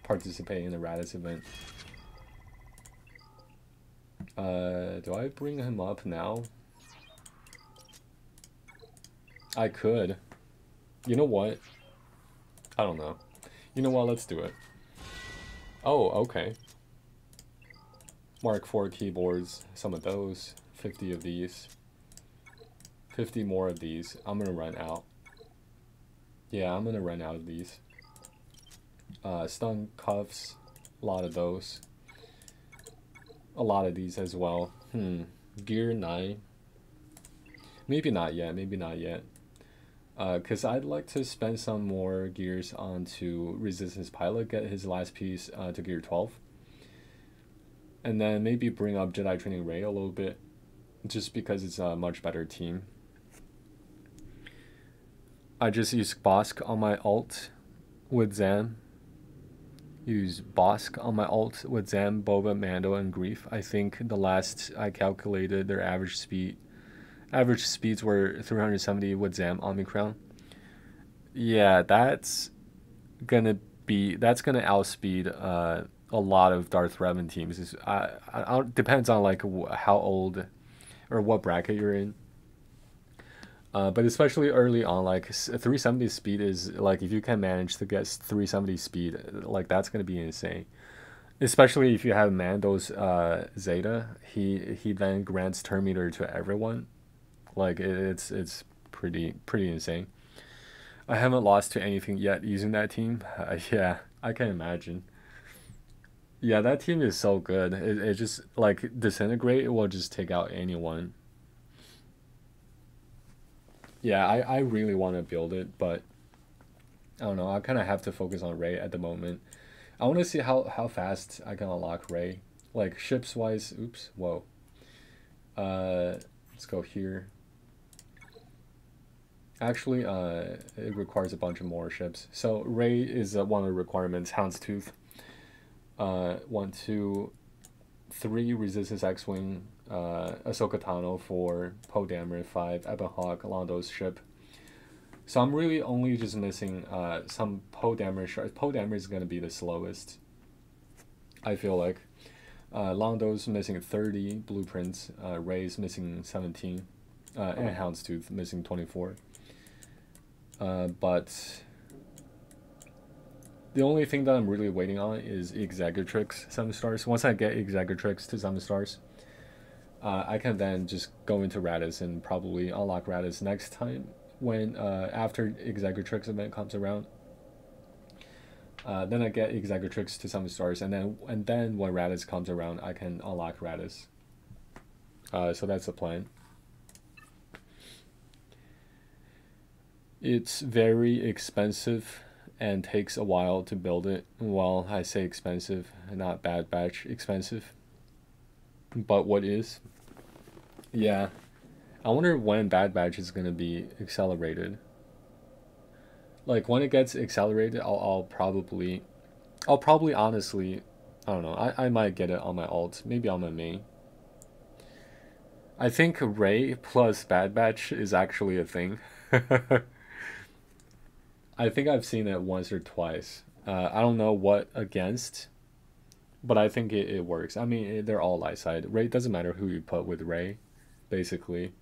A: participate in the Radis event. Do I bring him up now? I could. You know what? I don't know. You know what? Let's do it. Oh, okay. Mark IV keyboards. Some of those. 50 of these. 50 more of these. I'm gonna run out. Yeah, I'm gonna run out of these. Stun cuffs. A lot of those. A lot of these as well. Gear 9. Maybe not yet. Maybe not yet. Because I'd like to spend some more gears onto Resistance Pilot, get his last piece to gear 12. And then maybe bring up Jedi Training Ray a little bit, just because it's a much better team. I just use Bosk on my ult with Zam. use Bosk on my alt with Zam, Boba, Mando, and Grief. I think the last I calculated their average speeds were 370 with Zam Omicron. Yeah, that's gonna outspeed a lot of Darth Revan teams. Depends on like how old or what bracket you're in. But especially early on, like 370 speed is like if you can manage to get 370 speed, like that's gonna be insane. Especially if you have Mando's Zeta, he then grants turn meter to everyone. Like it's pretty insane. I haven't lost to anything yet using that team. Yeah, I can imagine. Yeah, that team is so good. It just like disintegrate. It will just take out anyone. Yeah, I really want to build it, but I don't know. I kind of have to focus on Ray at the moment. I want to see how fast I can unlock Ray. Like ships wise. Oops. Whoa. Let's go here. Actually, it requires a bunch of more ships. So Ray is one of the requirements. Houndstooth. 1, 2, 3 Resistance X-Wing. Ahsoka Tano 4, Poe Dameron 5, Ebon Hawk, Londo's ship. So I'm really only just missing some Poe Dameron shards. Poe Dameron is going to be the slowest, I feel like. Londo's missing 30 blueprints. Ray's missing 17. And Houndstooth missing 24. But the only thing that I'm really waiting on is Executrix 7 stars. Once I get Executrix to 7 stars, I can then just go into Radis and probably unlock Radis next time when after Executrix event comes around. Then I get Executrix to 7 stars, and then when Radis comes around, I can unlock Radis. So that's the plan. It's very expensive and takes a while to build it. Well, I say expensive, not Bad Batch expensive. But what is? Yeah. I wonder when Bad Batch is going to be accelerated. Like when it gets accelerated, I'll probably honestly, I don't know. I might get it on my alt, maybe on my main. I think Ray plus Bad Batch is actually a thing. I think I've seen it once or twice. I don't know what against, but I think it works. I mean, they're all light side. Ray doesn't matter who you put with Ray, basically.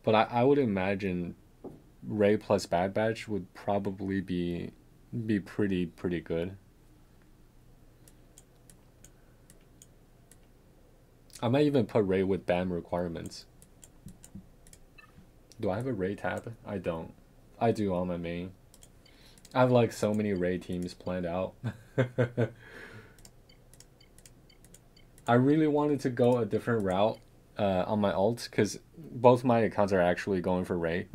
A: But I would imagine Ray plus Bad Batch would probably be pretty good. I might even put Ray with BAM requirements. Do I have a Ray tab? I don't. I do on my main. I have like so many Ray teams planned out. I really wanted to go a different route on my alt because both my accounts are actually going for Ray.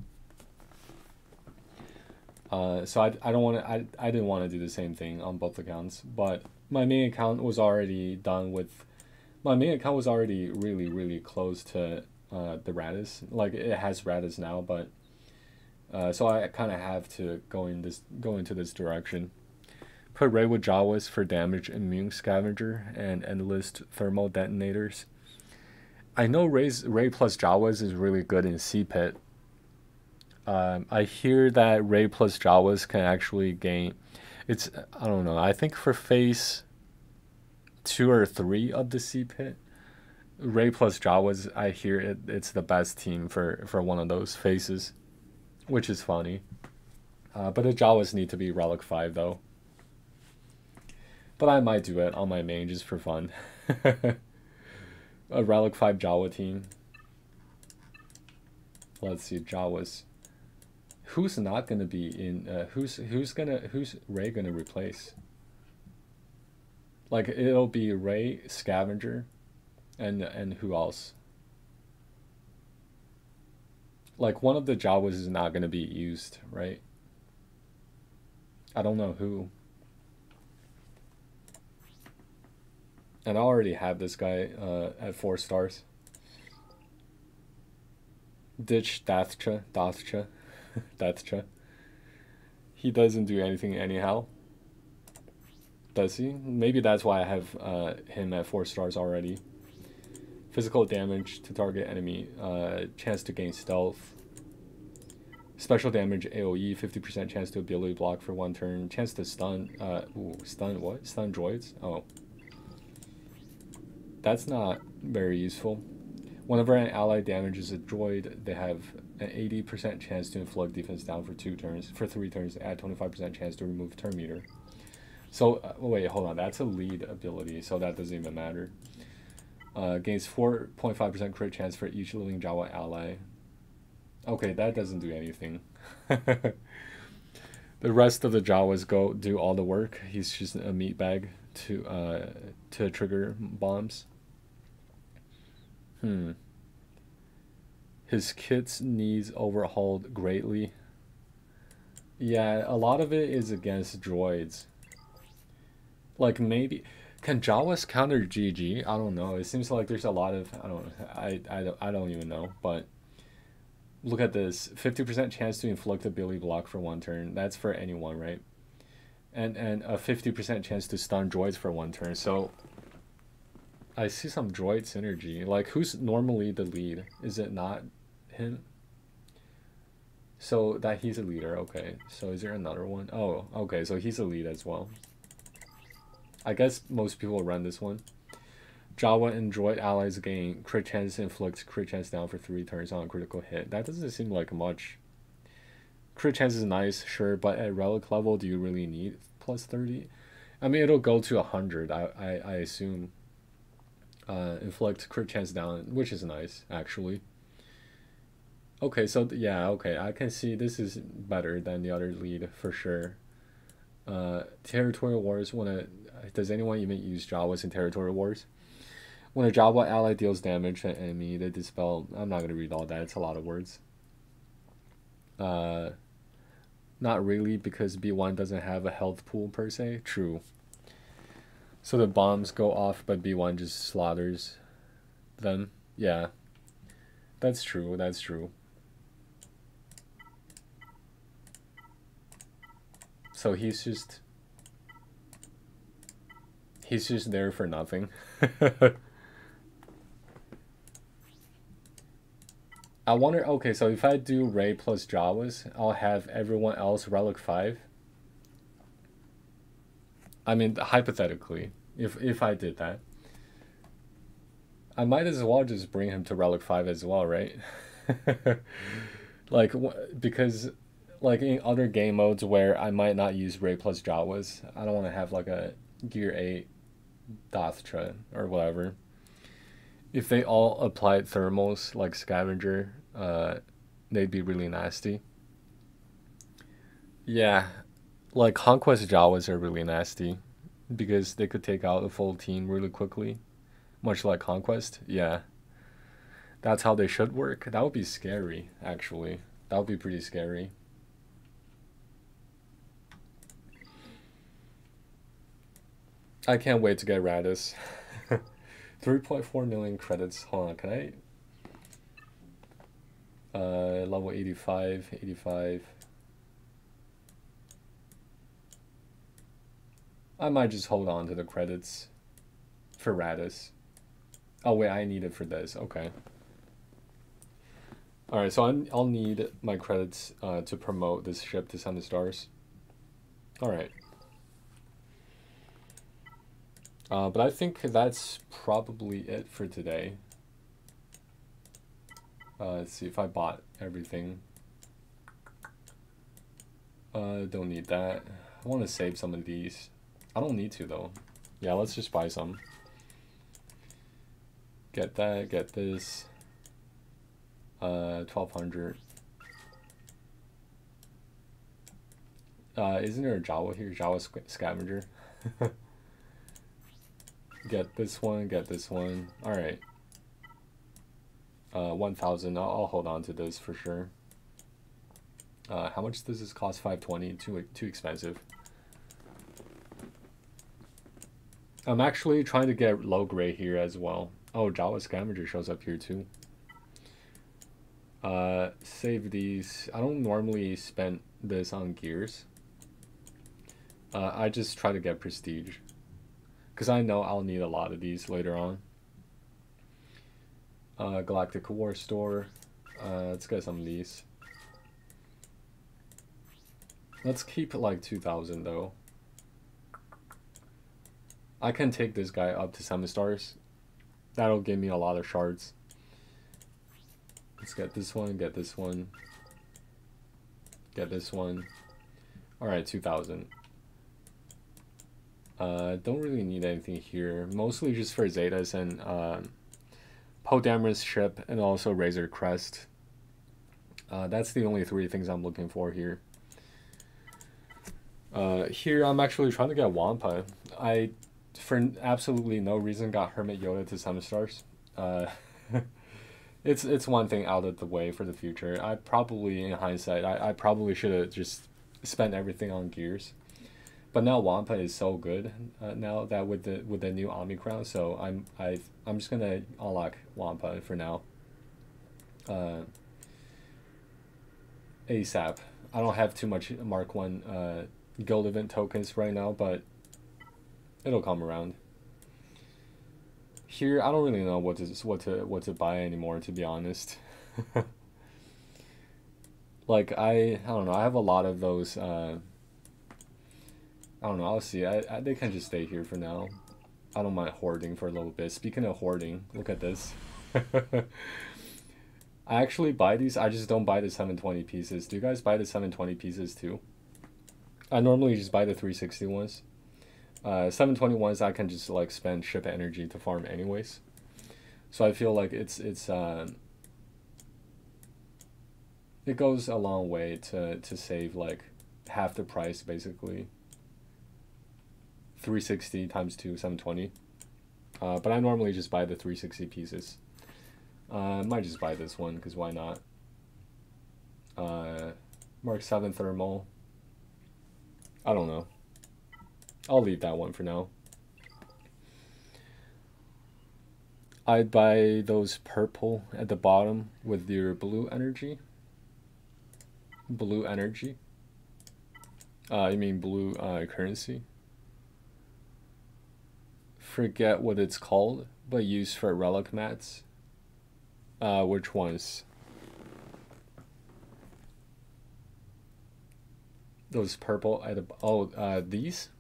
A: So I don't want to. I didn't want to do the same thing on both accounts, but my main account was already done with. My main account was already really close to the Radis. Like it has Radis now, but so I kind of have to go into this direction. Put Ray with Jawas for damage immune scavenger and endless thermal detonators. I know Ray plus Jawas is really good in C pit. I hear that Ray plus Jawas can actually gain. It's I don't know. I think for phase 2 or 3 of the C pit, Ray plus Jawas. I hear it's the best team for one of those phases, which is funny. But the Jawas need to be Relic 5 though. But I might do it on my main just for fun. A Relic 5 Jawa team. Let's see, Jawas. Who's not gonna be in? Who's Ray gonna replace? Like it'll be Ray, Scavenger, and who else? Like one of the Jawas is not gonna be used, right? I don't know who. And I already have this guy at 4 stars. Ditch Dathcha. Dathcha. He doesn't do anything anyhow. Does he? Maybe that's why I have him at 4 stars already. Physical damage to target enemy. Chance to gain stealth. Special damage AoE, 50% chance to ability block for 1 turn. Chance to stun. Stun what? Stun droids? Oh. That's not very useful. Whenever an ally damages a droid, they have an 80% chance to inflict defense down for 2 turns. For 3 turns, add 25% chance to remove turn meter. So, wait, hold on. That's a lead ability, so that doesn't even matter. Gains 4.5% crit chance for each living Jawa ally. Okay, that doesn't do anything. The rest of the Jawas go do all the work. He's just a meat bag to trigger bombs. His kit's needs overhauled greatly. Yeah, a lot of it is against droids. Like maybe can Jawas counter GG? I don't know. It seems like there's a lot of I don't even know, but look at this. 50% chance to inflict ability block for 1 turn. That's for anyone, right? And a 50% chance to stun droids for 1 turn. So I see some droid synergy. Like who's normally the lead? Is it not him? So that he's a leader, okay. So is there another one? Oh, okay, so he's a lead as well. I guess most people run this one. Jawa and droid allies gain crit chance inflicts crit chance down for 3 turns on a critical hit. That doesn't seem like much. Crit chance is nice, sure, but at relic level, do you really need plus 30? I mean, it'll go to 100, I assume. Inflict crit chance down, which is nice, actually. Okay, so yeah, okay, I can see this is better than the other lead for sure. Territorial wars, does anyone even use Jawas in territorial wars? When a Jawa ally deals damage to an enemy, they dispel. I'm not going to read all that, it's a lot of words. Not really, because B1 doesn't have a health pool per se. True. So the bombs go off, but B1 just slaughters them. Yeah. That's true, that's true. So he's just there for nothing. I wonder, okay, so if I do Rey plus Jawas, I'll have everyone else Relic 5. I mean, hypothetically, if I did that. I might as well just bring him to Relic 5 as well, right? Like, because like in other game modes where I might not use Rey plus Jawas, I don't want to have like a Gear 8 Dathtra or whatever. If they all applied thermals like Scavenger, they'd be really nasty. Yeah, like Conquest Jawas are really nasty because they could take out a full team really quickly, much like Conquest. Yeah, that's how they should work. That would be scary, actually. That would be pretty scary. I can't wait to get Radis. 3.4 million credits. Hold on, can I? Level 85, 85. I might just hold on to the credits for Radis. Oh wait, I need it for this. Okay. Alright, so I'll need my credits to promote this ship to Send the Stars. Alright. But I think that's probably it for today. Let's see if I bought everything. Don't need that. I want to save some of these. I don't need to though. Yeah, let's just buy some. Get that, get this. 1200. Isn't there a Jawa here? Jawa scavenger. Get this one, get this one. Alright. 1000. I'll hold on to this for sure. How much does this cost? 520. Too expensive. I'm actually trying to get low grade here as well. Oh, Jawa scavenger shows up here too. Save these. I don't normally spend this on gears. I just try to get prestige. because I know I'll need a lot of these later on. Galactic War Store. Let's get some of these. Let's keep like 2,000 though. I can take this guy up to 7 stars. That'll give me a lot of shards. Let's get this one, get this one, get this one. Alright, 2,000. Don't really need anything here. Mostly just for Zetas and Poe Dameron's ship and also Razor Crest. That's the only 3 things I'm looking for here. Here I'm actually trying to get Wampa. I, for absolutely no reason, got Hermit Yoda to 7 stars. It's one thing out of the way for the future. I probably, in hindsight, I probably should have just spent everything on gears. But now Wampa is so good now that with the new Omicron, so I'm just gonna unlock Wampa for now. ASAP. I don't have too much Mark 1 guild event tokens right now, but it'll come around. Here, I don't really know what to buy anymore, to be honest. Like I don't know. I have a lot of those. I don't know. I'll see. They can just stay here for now. I don't mind hoarding for a little bit. Speaking of hoarding, look at this. I actually buy these. I just don't buy the 720 pieces. Do you guys buy the 720 pieces too? I normally just buy the 360 ones. 720 ones I can just like spend ship energy to farm anyways. So I feel like it goes a long way to save like half the price basically. 360 times 2, 720. But I normally just buy the 360 pieces. I might just buy this one because why not? Mark 7 thermal. I don't know. I'll leave that one for now. I'd buy those purple at the bottom with your blue energy. Blue energy. You mean blue currency? Forget what it's called, but used for relic mats. Which ones? Those purple at the these?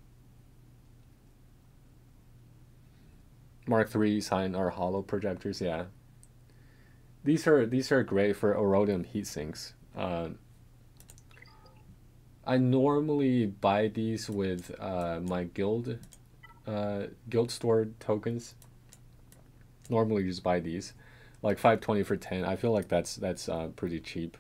A: Mark 3 sign or hollow projectors, yeah. These are great for Erodium heat sinks. I normally buy these with my guild stored tokens. Normally just buy these, like 520 for 10. I feel like that's pretty cheap.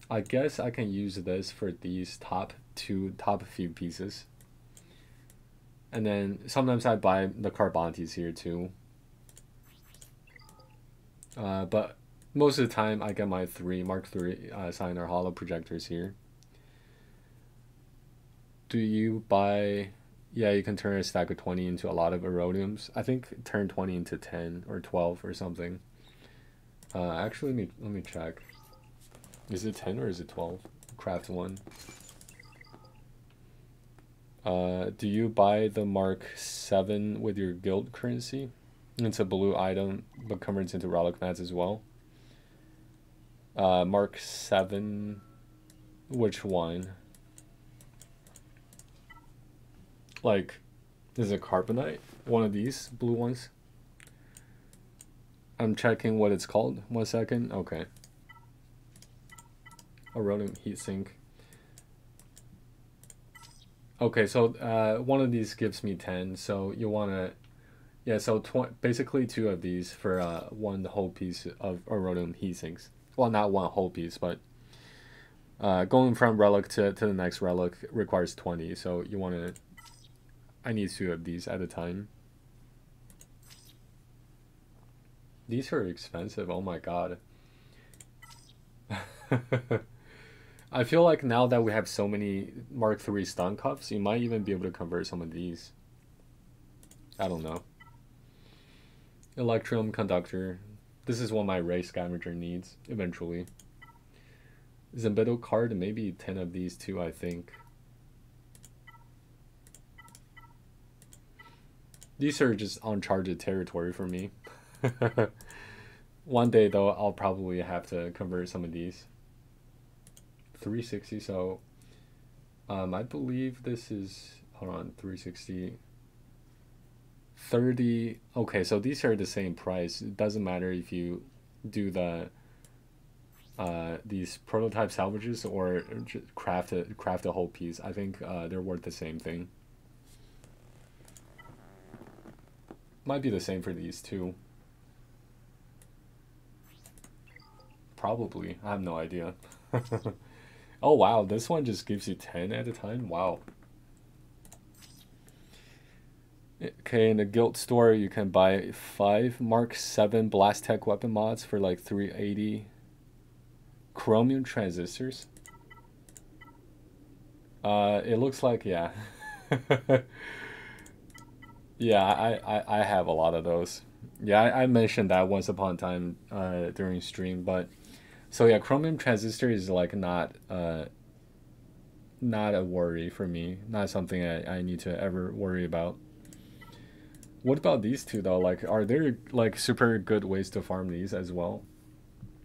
A: I guess I can use this for these top few pieces. And then sometimes I buy the Carbontes here too. But most of the time I get my Mark 3 sign or hollow projectors here. Do you buy... Yeah, you can turn a stack of 20 into a lot of Erodiums. I think turn 20 into 10 or 12 or something. Actually, let me check. Is it 10 or is it 12? Craft 1. Do you buy the Mark 7 with your guild currency? It's a blue item, but converts into relic mats as well. Mark 7... Which one? Like, is it Carbonite? One of these blue ones? I'm checking what it's called. 1 second. Okay. Erodium heatsink. Okay, so one of these gives me 10, so you want to... Yeah, so basically 2 of these for 1 whole piece of Erodium heatsinks. Well, not 1 whole piece, but going from relic to the next relic requires 20, so you want to... I need 2 of these at a time. These are expensive, oh my god. I feel like now that we have so many Mark 3 stun cuffs, you might even be able to convert some of these. I don't know. Electrum conductor. This is what my race scavenger needs eventually. Zimbedo card, maybe 10 of these too, I think. These are just uncharted territory for me. One day though, I'll probably have to convert some of these. 360, so I believe this is, hold on, 360, 30. Okay, so these are the same price. It doesn't matter if you do the these prototype salvages or just craft a whole piece. I think they're worth the same thing. Might be the same for these too. Probably. I have no idea. Oh wow, this one just gives you 10 at a time. Wow. Okay, in the guild store you can buy 5 Mark 7 Blast Tech weapon mods for like 380. Chromium transistors. It looks like, yeah. Yeah, I have a lot of those. Yeah, I mentioned that once upon a time during stream, but so yeah, chromium transistor is like not a worry for me, not something I need to ever worry about. What about these two though? Like, are there like super good ways to farm these as well?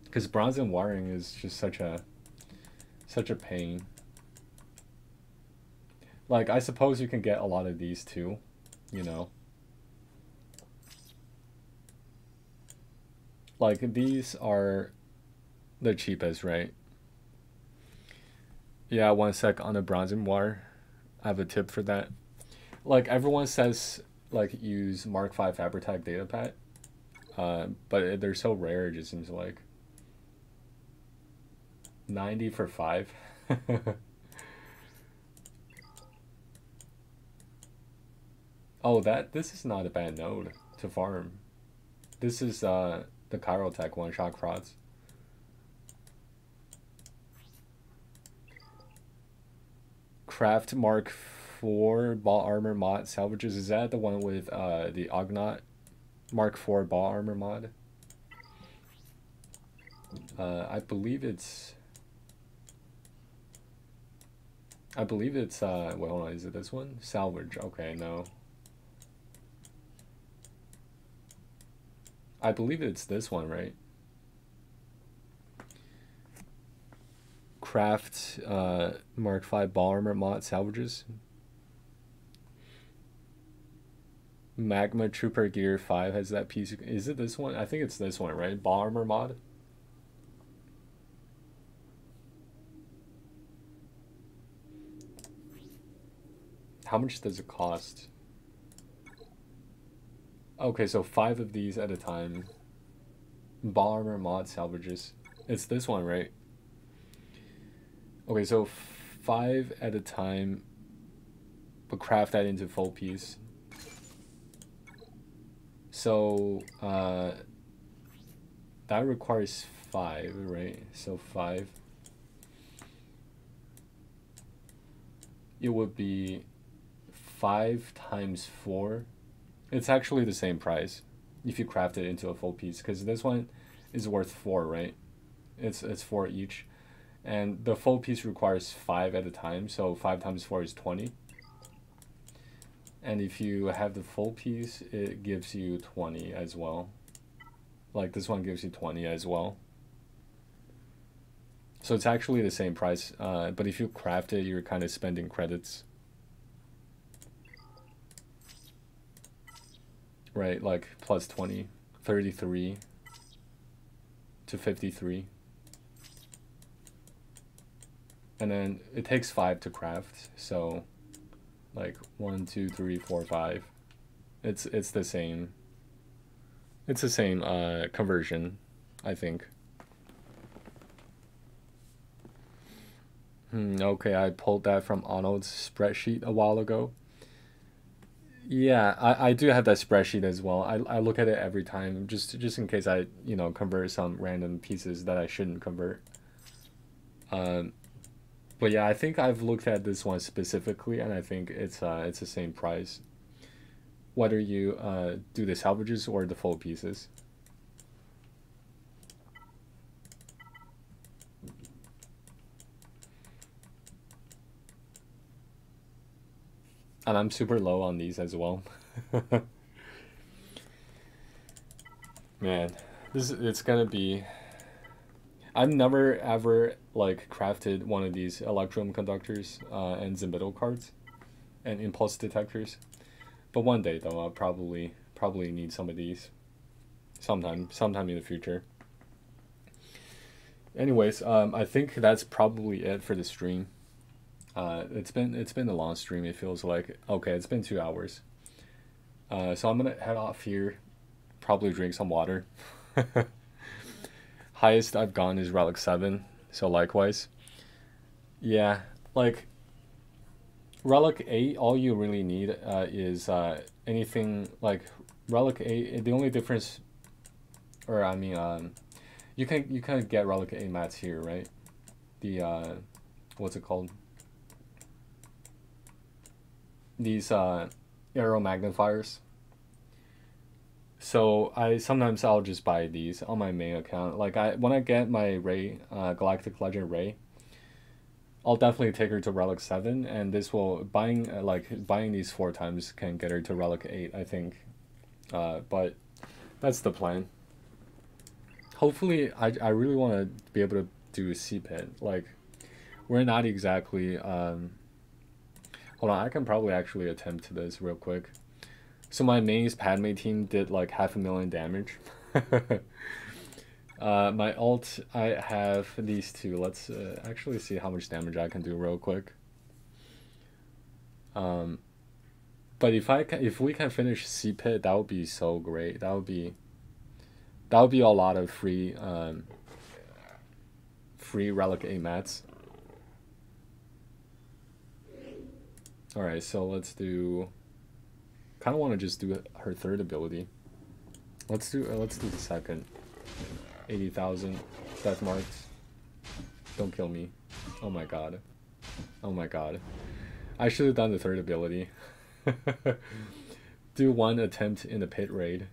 A: Because bronze and wiring is just such a pain. Like, I suppose you can get a lot of these too, you know. Like, these are the cheapest, right? Yeah, one sec on the bronze and wire. I have a tip for that. Like, everyone says, like, use Mark 5 Fabritech data pad. But they're so rare, it just seems like. 90 for 5. Oh, this is not a bad node to farm. This is the Chirotech one-shot crots. Craft Mark 4 ball armor mod salvages. Is that the one with the Ognot Mark 4 ball armor mod? I believe it's wait, hold on, is it this one? Salvage. Okay, no. I believe it's this one, right? Craft Mark 5 ball armor mod salvages. Magma Trooper Gear 5 has that piece. Is it this one? I think it's this one, right? Ball armor mod. How much does it cost? Okay, so 5 of these at a time. Ball armor mod salvages. It's this one, right? Okay, so 5 at a time, but craft that into full piece. So that requires 5, right? So 5. It would be 5 times 4. It's actually the same price if you craft it into a full piece, because this one is worth 4, right? It's 4 each. And the full piece requires 5 at a time, so 5 times 4 is 20. And if you have the full piece, it gives you 20 as well. Like, this one gives you 20 as well. So it's actually the same price, but if you craft it, you're kind of spending credits. Right, like plus 20, 33 to 53. And then it takes 5 to craft, so like 1, 2, 3, 4, 5. It's the same. It's the same conversion, I think. Okay, I pulled that from Arnold's spreadsheet a while ago. Yeah, I do have that spreadsheet as well. I look at it every time just in case I, you know, convert some random pieces that I shouldn't convert. But yeah, I think I've looked at this one specifically, and I think it's the same price, whether you do the salvages or the full pieces. And I'm super low on these as well. Man, it's gonna be. I've never ever like crafted one of these electrum conductors and Zimbital cards and impulse detectors. But one day though, I'll probably need some of these. Sometime in the future. Anyways, I think that's probably it for the stream. It's been a long stream. It feels like okay. It's been 2 hours. So I'm gonna head off here. Probably drink some water. Highest I've gone is Relic 7. So likewise, yeah, like Relic 8. All you really need is anything like Relic 8. The only difference, or I mean, you can get Relic 8 mats here, right? The what's it called? These arrow magnifiers. So sometimes I'll just buy these on my main account. Like when I get my Ray, Galactic Legend Ray, I'll definitely take her to Relic 7, and this will buying these 4 times can get her to Relic 8, I think. But that's the plan. Hopefully, I really want to be able to do a C-pit. Like, we're not exactly. Hold on, I can probably actually attempt this real quick. So my mains Padme team did like 500,000 damage. My ult, I have these two. Let's actually see how much damage I can do real quick. But if we can finish C-pit, that would be so great. That would be a lot of free Relic 8 mats. All right, so let's do. Kind of want to just do her third ability. Let's do the second. 80,000 death marks. Don't kill me. Oh my god. Oh my god. I should have done the third ability. Do one attempt in the pit raid.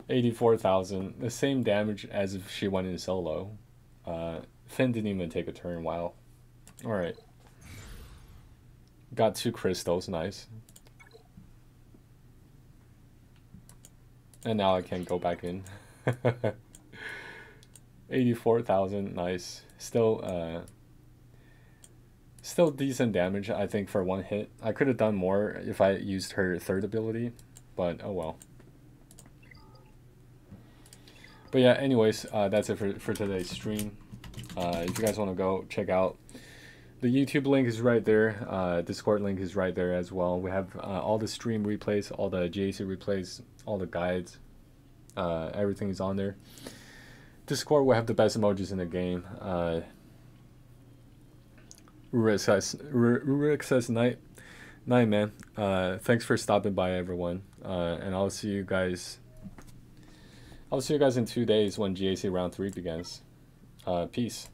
A: 84,000. The same damage as if she went in solo. Finn didn't even take a turn. Wow. Alright. Got 2 crystals. Nice. And now I can go back in. 84,000. Nice. Still decent damage, I think, for one hit. I could have done more if I used her third ability, but oh well. But yeah, anyways, that's it for today's stream. If you guys want to go check out, the YouTube link is right there. Discord link is right there as well. We have all the stream replays, all the GAC replays, all the guides. Everything is on there. Discord, we have the best emojis in the game. Rurik says night, man. Thanks for stopping by, everyone. And I'll see you guys. I'll see you guys in 2 days when GAC round 3 begins. Peace.